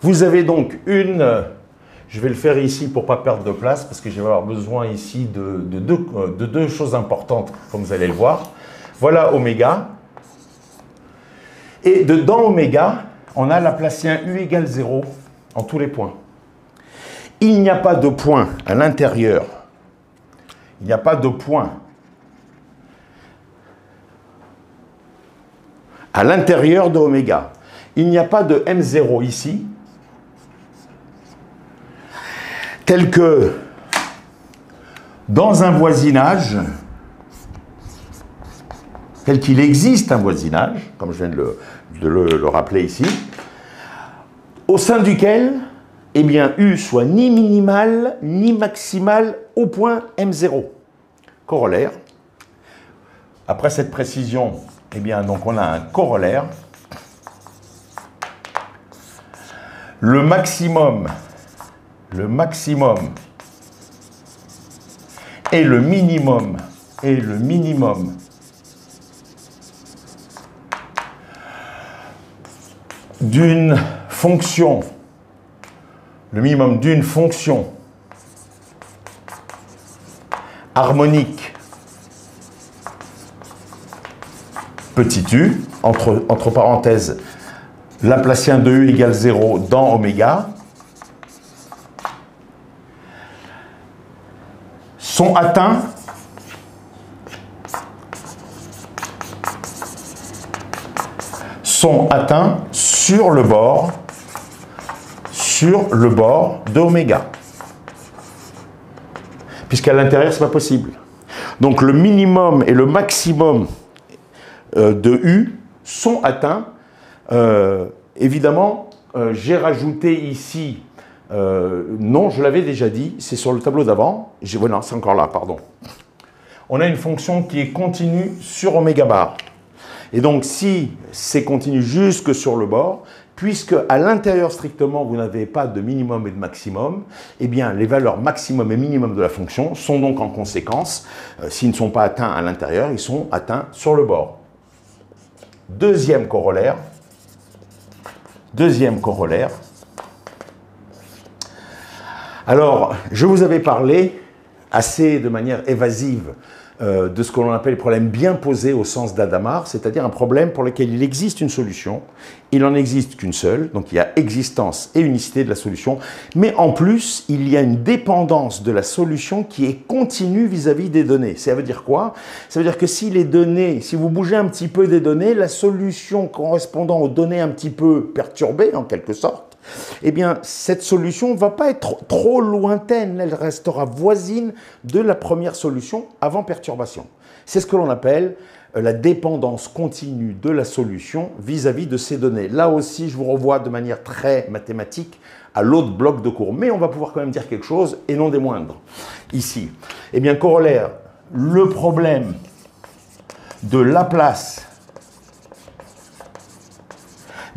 Vous avez donc une Je vais le faire ici pour ne pas perdre de place, parce que je vais avoir besoin ici de deux choses importantes, comme vous allez le voir. Voilà oméga. Et dans oméga, on a Laplacien U égale 0 en tous les points. Il n'y a pas de point à l'intérieur. Il n'y a pas de point à l'intérieur de oméga. Il n'y a pas de M0 ici, tel que dans un voisinage, tel qu'il existe un voisinage, comme je viens de le rappeler ici, au sein duquel, eh bien, U soit ni minimal ni maximal au point M0. Corollaire. Après cette précision, eh bien, donc on a un corollaire. Le maximum et le minimum d'une fonction, harmonique petit u, entre parenthèses, Laplacien de U égale 0 dans oméga, sont atteints sur le bord de oméga. Puisqu'à l'intérieur, ce n'est pas possible. Donc le minimum et le maximum de U sont atteints. Évidemment, j'ai rajouté ici, non, je l'avais déjà dit, c'est sur le tableau d'avant. Non, c'est encore là, pardon. On a une fonction qui est continue sur oméga bar. Et donc, si c'est continu jusque sur le bord, puisque à l'intérieur strictement, vous n'avez pas de minimum et de maximum, eh bien, les valeurs maximum et minimum de la fonction sont donc en conséquence, s'ils ne sont pas atteints à l'intérieur, ils sont atteints sur le bord. Deuxième corollaire. Alors, je vous avais parlé assez de manière évasive de ce que l'on appelle le problème bien posé au sens d'Adamard, c'est-à-dire un problème pour lequel il existe une solution, il n'en existe qu'une seule, donc il y a existence et unicité de la solution, mais en plus, il y a une dépendance de la solution qui est continue vis-à-vis des données. Ça veut dire quoi? Ça veut dire que si les données, si vous bougez un petit peu des données, la solution correspondant aux données un petit peu perturbées, en quelque sorte, eh bien, cette solution ne va pas être trop lointaine, elle restera voisine de la première solution avant perturbation. C'est ce que l'on appelle la dépendance continue de la solution vis-à-vis de ces données. Là aussi, je vous renvoie de manière très mathématique à l'autre bloc de cours, mais on va pouvoir quand même dire quelque chose, et non des moindres. Ici, eh bien, corollaire, le problème de Laplace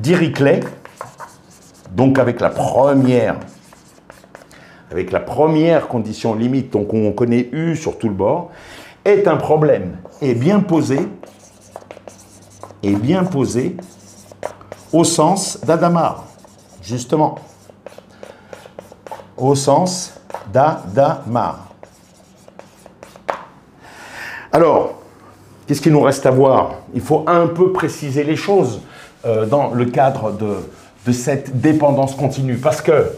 Dirichlet, donc avec la première condition limite, donc on connaît U sur tout le bord, est un problème et bien posé au sens d'Adamard, justement, au sens d'Adamard. Alors, qu'est-ce qu'il nous reste à voir? Il faut un peu préciser les choses dans le cadre de cette dépendance continue. Parce que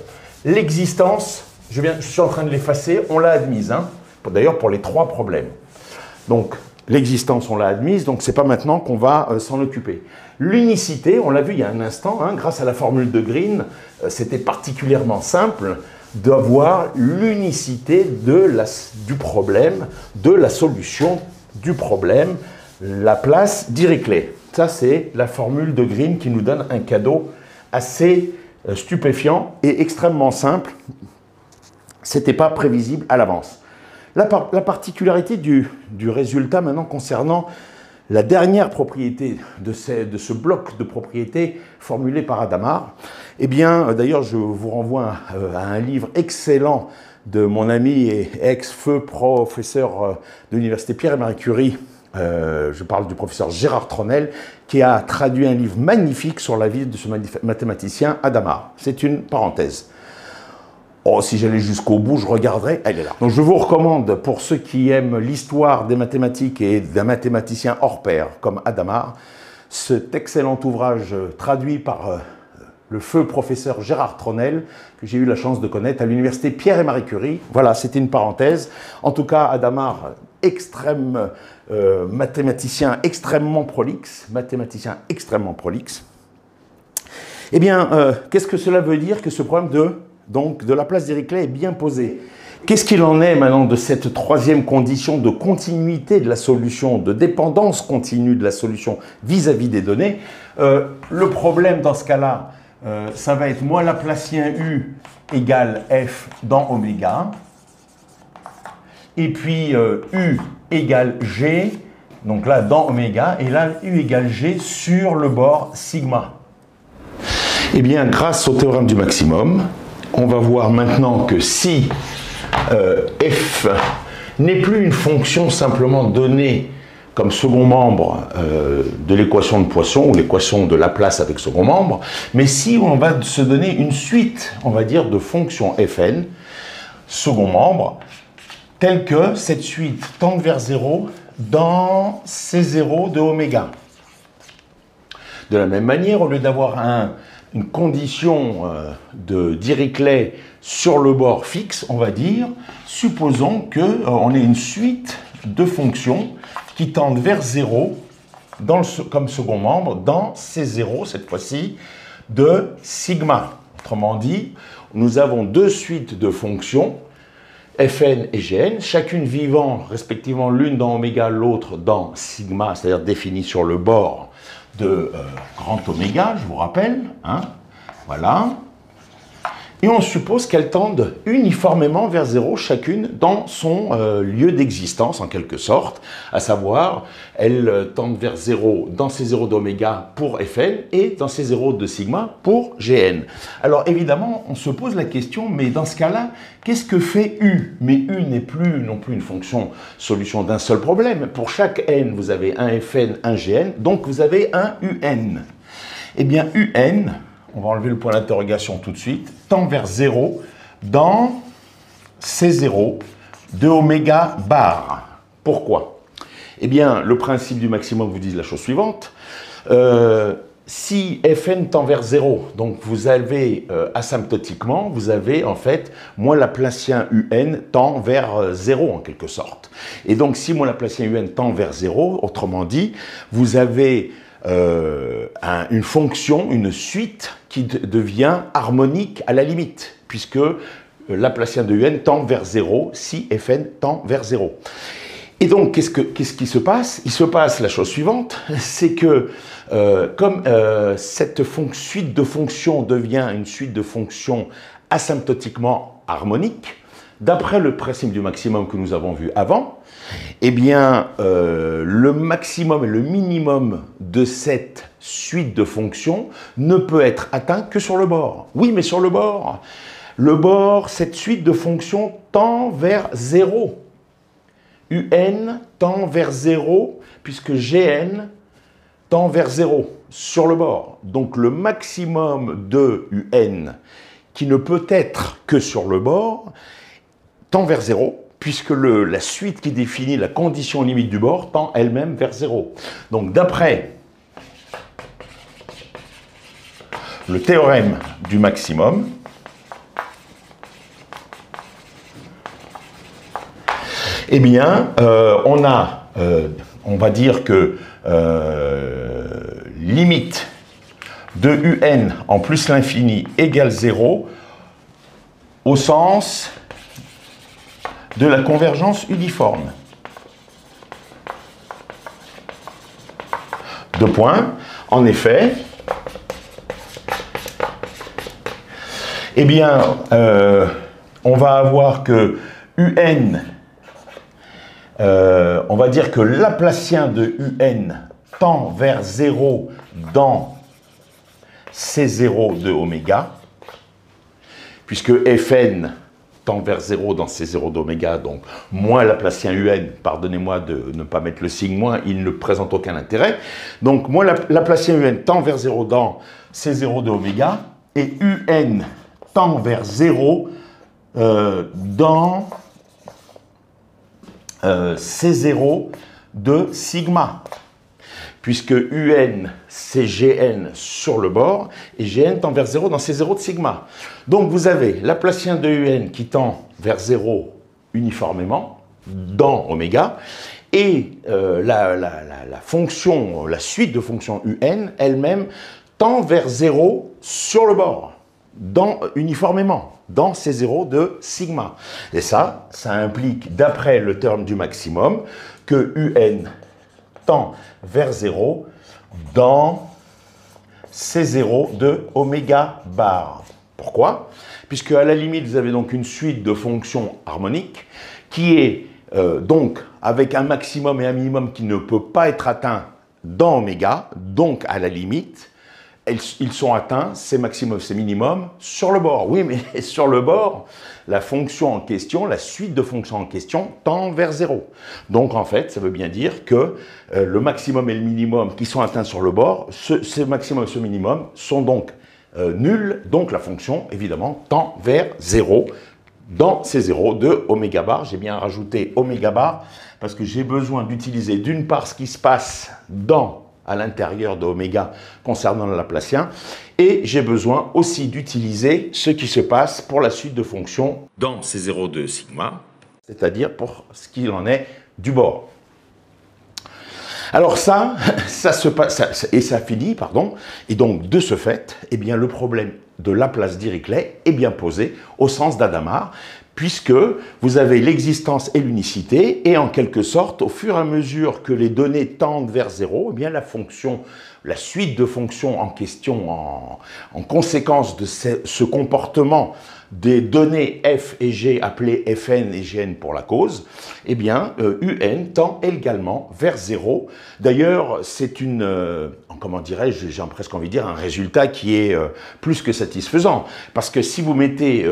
l'existence, je suis en train de l'effacer, on l'a admise, hein, d'ailleurs pour les trois problèmes. Donc l'existence, on l'a admise, donc ce n'est pas maintenant qu'on va s'en occuper. L'unicité, on l'a vu il y a un instant, hein, grâce à la formule de Green, c'était particulièrement simple d'avoir l'unicité du problème, de la solution du problème, Laplace Dirichlet. Ça, c'est la formule de Green qui nous donne un cadeau assez stupéfiant et extrêmement simple. Ce n'était pas prévisible à l'avance. La particularité du résultat maintenant concernant la dernière propriété de ce bloc de propriétés formulé par Adamard, eh bien, d'ailleurs, je vous renvoie à un livre excellent de mon ami et ex-feu professeur de l'université Pierre et Marie Curie. Je parle du professeur Gérard Tronel, qui a traduit un livre magnifique sur la vie de ce mathématicien Adamard. C'est une parenthèse. Oh, si j'allais jusqu'au bout, je regarderais, elle est là. Donc je vous recommande, pour ceux qui aiment l'histoire des mathématiques et d'un mathématicien hors pair, comme Hadamard, cet excellent ouvrage traduit par le feu professeur Gérard Tronel, que j'ai eu la chance de connaître à l'université Pierre et Marie Curie. Voilà, c'était une parenthèse. En tout cas, Hadamard, mathématicien extrêmement prolixe, Eh bien, qu'est-ce que cela veut dire que ce problème de Laplace Dirichlet est bien posé? Qu'est-ce qu'il en est maintenant de cette troisième condition de continuité de la solution, de dépendance continue de la solution vis-à-vis des données? Le problème dans ce cas-là, ça va être moi Laplacien U égale F dans oméga, et puis U égale G, donc là dans oméga, et là U égale G sur le bord sigma. Eh bien, grâce au théorème du maximum, on va voir maintenant que si f n'est plus une fonction simplement donnée comme second membre de l'équation de Poisson ou l'équation de Laplace avec second membre, mais si on va se donner une suite, on va dire, de fonctions fn, second membre, telle que cette suite tend vers 0 dans C0 de oméga. De la même manière, au lieu d'avoir une condition de Dirichlet sur le bord fixe, on va dire, supposons qu'on ait une suite de fonctions qui tendent vers 0 comme second membre dans C0, cette fois-ci, de sigma. Autrement dit, nous avons deux suites de fonctions, Fn et Gn, chacune vivant respectivement l'une dans oméga, l'autre dans sigma, c'est-à-dire définie sur le bord de grand oméga, je vous rappelle, hein, voilà. Et on suppose qu'elles tendent uniformément vers 0, chacune dans son lieu d'existence, en quelque sorte, à savoir, elles tendent vers 0 dans C0 d'oméga pour Fn et dans C0 de sigma pour Gn. Alors évidemment, on se pose la question, mais dans ce cas-là, qu'est-ce que fait U? Mais U n'est plus non plus une fonction solution d'un seul problème. Pour chaque n, vous avez un Fn, un Gn, donc vous avez un Un. Eh bien, Un, on va enlever le point d'interrogation tout de suite, tend vers 0 dans C0 de oméga bar. Pourquoi? Eh bien, le principe du maximum vous dit la chose suivante. Si Fn tend vers 0, donc vous avez asymptotiquement, vous avez en fait moins Laplacien Un tend vers 0 en quelque sorte. Et donc si moins Laplacien Un tend vers 0, autrement dit, vous avez une fonction, une suite qui devient harmonique à la limite, puisque Laplacien de Un tend vers 0 si Fn tend vers 0. Et donc, qu'est-ce qui se passe? Il se passe la chose suivante, c'est que comme cette suite de fonctions devient une suite de fonctions asymptotiquement harmoniques, d'après le principe du maximum que nous avons vu avant, eh bien, le maximum et le minimum de cette suite de fonctions ne peut être atteint que sur le bord. Oui, mais sur le bord. Le bord, cette suite de fonctions tend vers 0. Un tend vers 0, puisque Gn tend vers 0 sur le bord. Donc le maximum de Un, qui ne peut être que sur le bord, tend vers 0, puisque la suite qui définit la condition limite du bord tend elle-même vers 0. Donc d'après le théorème du maximum, eh bien, on va dire que limite de Un en plus l'infini égale 0 au sens de la convergence uniforme. Deux points. En effet, eh bien, on va avoir que Un, on va dire que Laplacien de Un tend vers 0 dans C0 de oméga, puisque Fn tend vers 0 dans C0 d'oméga, donc moins Laplacien Un, pardonnez-moi de ne pas mettre le signe moins, il ne présente aucun intérêt. Donc moins Laplacien Un tend vers 0 dans C0 de oméga, et Un tend vers 0 dans C0 de sigma, puisque UN, c'est Gn sur le bord, et Gn tend vers 0 dans C0 de sigma. Donc vous avez Laplacien de UN qui tend vers 0 uniformément, dans oméga, et la fonction, la suite de fonctions UN elle-même tend vers 0 sur le bord, uniformément, dans C0 de sigma. Et ça implique, d'après le terme du maximum, que UN tend vers 0 dans C0 de oméga bar. Pourquoi? Puisque à la limite, vous avez donc une suite de fonctions harmoniques qui est donc avec un maximum et un minimum qui ne peut pas être atteint dans oméga, donc à la limite, ils sont atteints, ces maximums, ces minimums, sur le bord. Oui, mais sur le bord, la fonction en question, la suite de fonctions en question, tend vers 0. Donc en fait, ça veut bien dire que le maximum et le minimum qui sont atteints sur le bord, ce maximum et ce minimum sont donc nuls, donc la fonction, évidemment, tend vers 0 dans C0 de oméga bar. J'ai bien rajouté oméga bar parce que j'ai besoin d'utiliser d'une part ce qui se passe à l'intérieur de oméga concernant le Laplacien, et j'ai besoin aussi d'utiliser ce qui se passe pour la suite de fonctions dans C0 de sigma, c'est-à-dire pour ce qu'il en est du bord. Alors ça se passe, et ça finit, pardon, et donc de ce fait, eh bien, le problème de Laplace-Dirichlet est bien posé au sens d'Adamard, puisque vous avez l'existence et l'unicité, et en quelque sorte, au fur et à mesure que les données tendent vers 0, eh bien la fonction, la suite de fonctions en question, en conséquence de ce comportement des données f et g appelées fn et gn pour la cause, eh bien un tend également vers 0. D'ailleurs, c'est comment dirais-je, j'ai presque envie de dire un résultat qui est plus que satisfaisant, parce que si vous mettez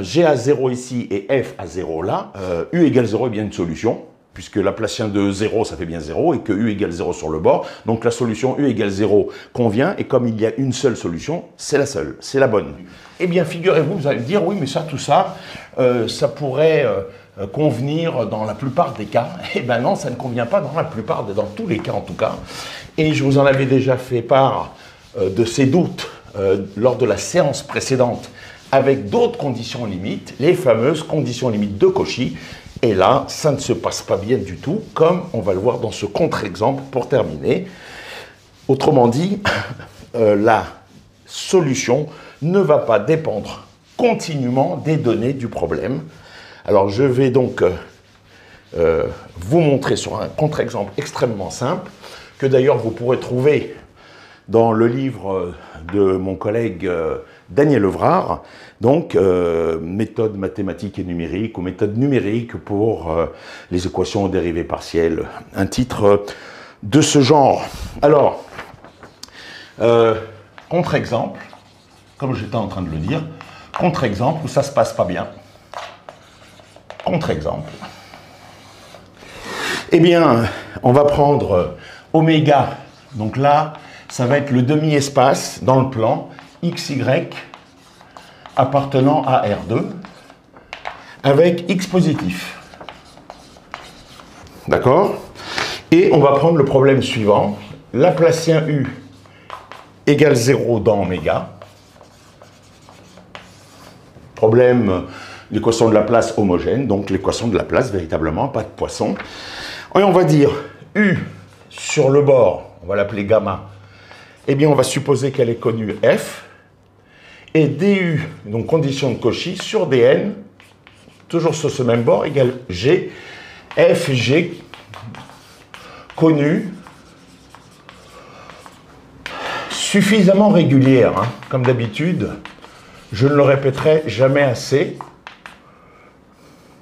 g à 0 ici et f à 0 là, u égale 0 est bien une solution, puisque Laplacien de 0, ça fait bien 0, et que u égale 0 sur le bord. Donc la solution u égale 0 convient, et comme il y a une seule solution, c'est la seule, c'est la bonne. Eh bien, figurez-vous, vous allez me dire, oui, mais tout ça, ça pourrait convenir dans la plupart des cas. Eh bien non, ça ne convient pas dans tous les cas en tout cas. Et je vous en avais déjà fait part de ces doutes lors de la séance précédente, avec d'autres conditions limites, les fameuses conditions limites de Cauchy. Et là, ça ne se passe pas bien du tout, comme on va le voir dans ce contre-exemple pour terminer. Autrement dit, la solution ne va pas dépendre continuellement des données du problème. Alors, je vais donc vous montrer sur un contre-exemple extrêmement simple, que d'ailleurs vous pourrez trouver dans le livre de mon collègue Daniel Evrard, donc méthode mathématique et numérique, ou méthode numérique pour les équations aux dérivées partielles, un titre de ce genre. Alors, contre-exemple, comme j'étais en train de le dire, contre-exemple où ça ne se passe pas bien. Contre-exemple. Eh bien, on va prendre oméga, donc là, ça va être le demi-espace dans le plan XY appartenant à R2 avec X positif. D'accord? Et on va prendre le problème suivant. Laplacien U égale 0 dans oméga. Problème, l'équation de Laplace homogène, donc l'équation de Laplace véritablement, pas de Poisson. Et on va dire U sur le bord, on va l'appeler gamma. Eh bien, on va supposer qu'elle est connue F, et du, donc condition de Cauchy, sur dn, toujours sur ce même bord, égale G, F et G, connue, suffisamment régulière, hein, comme d'habitude, je ne le répéterai jamais assez,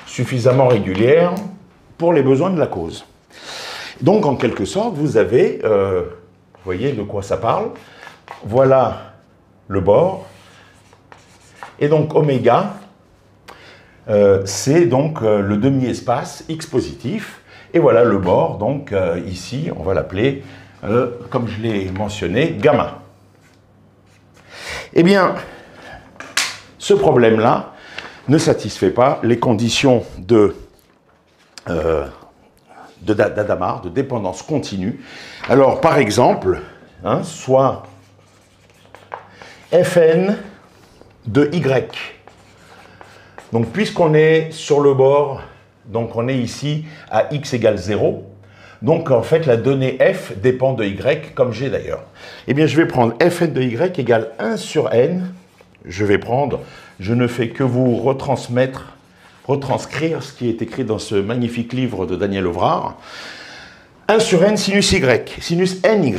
suffisamment régulière pour les besoins de la cause. Donc, en quelque sorte, vous avez, vous voyez de quoi ça parle, voilà le bord, et donc oméga, c'est donc le demi-espace X positif, et voilà le bord, donc ici, on va l'appeler, comme je l'ai mentionné, gamma. Eh bien, ce problème-là, ne satisfait pas les conditions d'Adamard, de dépendance continue. Alors, par exemple, hein, soit Fn de y. Donc, puisqu'on est sur le bord, donc on est ici à x égale 0, donc en fait, la donnée f dépend de y, comme j'ai d'ailleurs. Eh bien, je vais prendre Fn de y égale 1 sur n. Je ne fais que vous retranscrire ce qui est écrit dans ce magnifique livre de Daniel Ovrard. 1 sur n sinus y, sinus ny,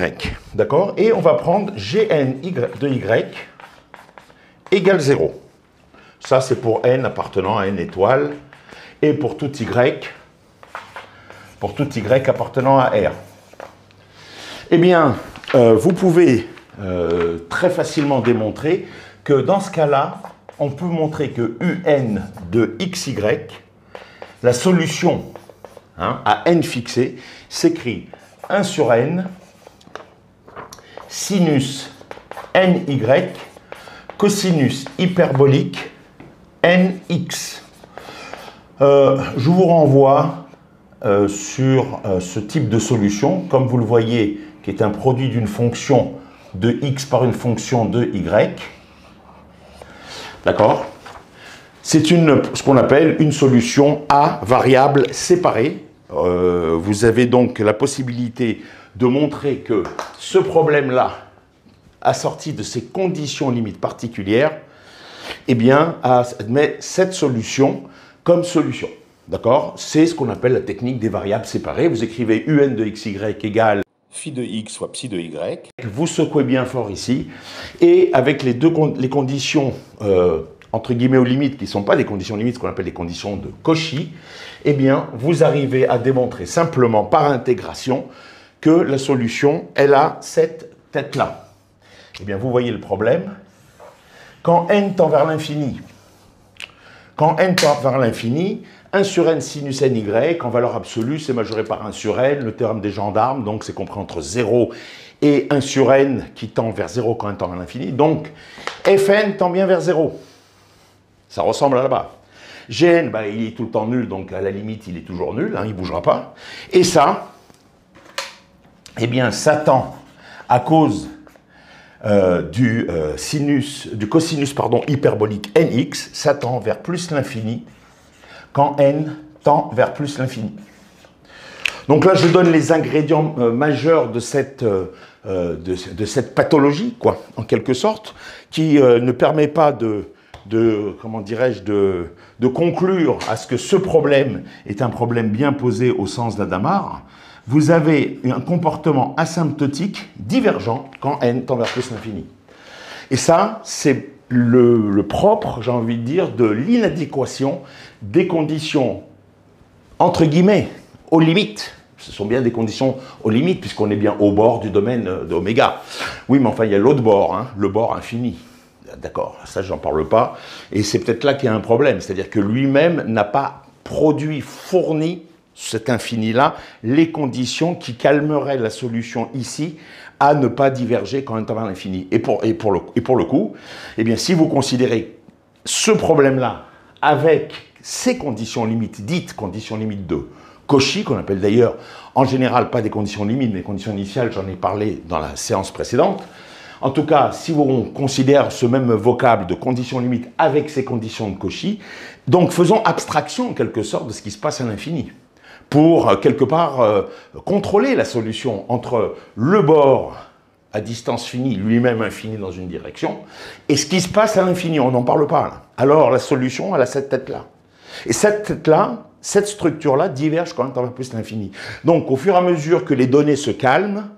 d'accord? Et on va prendre gn de y égale 0. Ça, c'est pour n appartenant à n étoile, et pour tout y appartenant à R. Eh bien, vous pouvez très facilement démontrer que dans ce cas-là, on peut montrer que un de xy, la solution hein, à n fixé, s'écrit 1 sur n sinus ny cosinus hyperbolique nx. Je vous renvoie sur ce type de solution, comme vous le voyez, qui est un produit d'une fonction de x par une fonction de y. D'accord? C'est ce qu'on appelle une solution à variables séparées. Vous avez donc la possibilité de montrer que ce problème-là, assorti de ces conditions limites particulières, eh bien, admet cette solution comme solution. D'accord? C'est ce qu'on appelle la technique des variables séparées. Vous écrivez un de xy égale phi de x fois psi de y. Vous secouez bien fort ici. Et avec les conditions, entre guillemets, aux limites, qui ne sont pas des conditions limites, ce qu'on appelle les conditions de Cauchy, eh bien, vous arrivez à démontrer simplement par intégration que la solution, elle a cette tête-là. Eh bien, vous voyez le problème. Quand n tend vers l'infini, 1 sur n sinus ny, en valeur absolue, c'est majoré par 1 sur n, le théorème des gendarmes, donc c'est compris entre 0 et 1 sur n qui tend vers 0 quand n tend vers l'infini. Donc, Fn tend bien vers 0. Ça ressemble à là-bas. Gn, bah, il est tout le temps nul, donc à la limite, il est toujours nul, hein, il ne bougera pas. Et ça, eh bien, ça tend à cause du cosinus hyperbolique nx, ça tend vers plus l'infini quand n tend vers plus l'infini. Donc là, je donne les ingrédients majeurs de cette pathologie, quoi, en quelque sorte, qui ne permet pas comment dirais-je, de conclure à ce que ce problème est un problème bien posé au sens d'Adamard. Vous avez un comportement asymptotique divergent quand n tend vers plus l'infini. Et ça, c'est le propre, j'ai envie de dire, de l'inadéquation des conditions, entre guillemets, aux limites. Ce sont bien des conditions aux limites, puisqu'on est bien au bord du domaine d'oméga. Oui, mais enfin, il y a l'autre bord, hein, le bord infini. D'accord, ça, j'en parle pas. Et c'est peut-être là qu'il y a un problème. C'est-à-dire que lui-même n'a pas fourni cet infini-là, les conditions qui calmeraient la solution ici à ne pas diverger quand n tend vers l'infini. Et pour le coup, eh bien, si vous considérez ce problème-là avec ces conditions limites, dites conditions limites de Cauchy, qu'on appelle d'ailleurs en général pas des conditions limites, mais conditions initiales, j'en ai parlé dans la séance précédente. En tout cas, si on considère ce même vocable de conditions limites avec ces conditions de Cauchy, donc faisons abstraction en quelque sorte de ce qui se passe à l'infini, pour quelque part contrôler la solution entre le bord à distance finie, lui-même infini dans une direction, et ce qui se passe à l'infini, on n'en parle pas là. Alors la solution, elle a cette tête-là. Et cette tête-là, cette structure-là diverge quand même vers plus l'infini. Donc au fur et à mesure que les données se calment,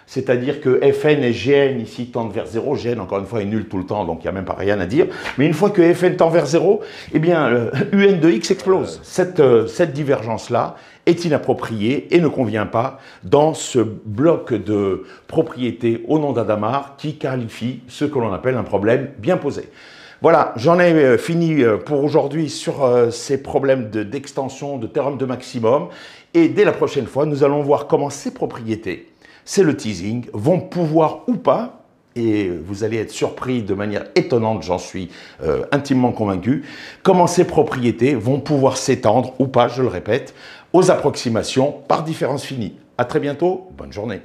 c'est-à-dire que Fn et Gn ici tendent vers 0, Gn encore une fois est nul tout le temps, donc il n'y a même pas rien à dire, mais une fois que Fn tend vers 0, eh bien un de x explose. Cette divergence-là est inappropriée et ne convient pas dans ce bloc de propriétés au nom d'Adamard qui qualifie ce que l'on appelle un problème bien posé. Voilà, j'en ai fini pour aujourd'hui sur ces problèmes d'extension, de théorème de maximum, et dès la prochaine fois, nous allons voir comment ces propriétés, c'est le teasing, vont pouvoir ou pas et vous allez être surpris de manière étonnante, j'en suis intimement convaincu, comment ces propriétés vont pouvoir s'étendre, ou pas, je le répète, aux approximations par différence finie. À très bientôt, bonne journée.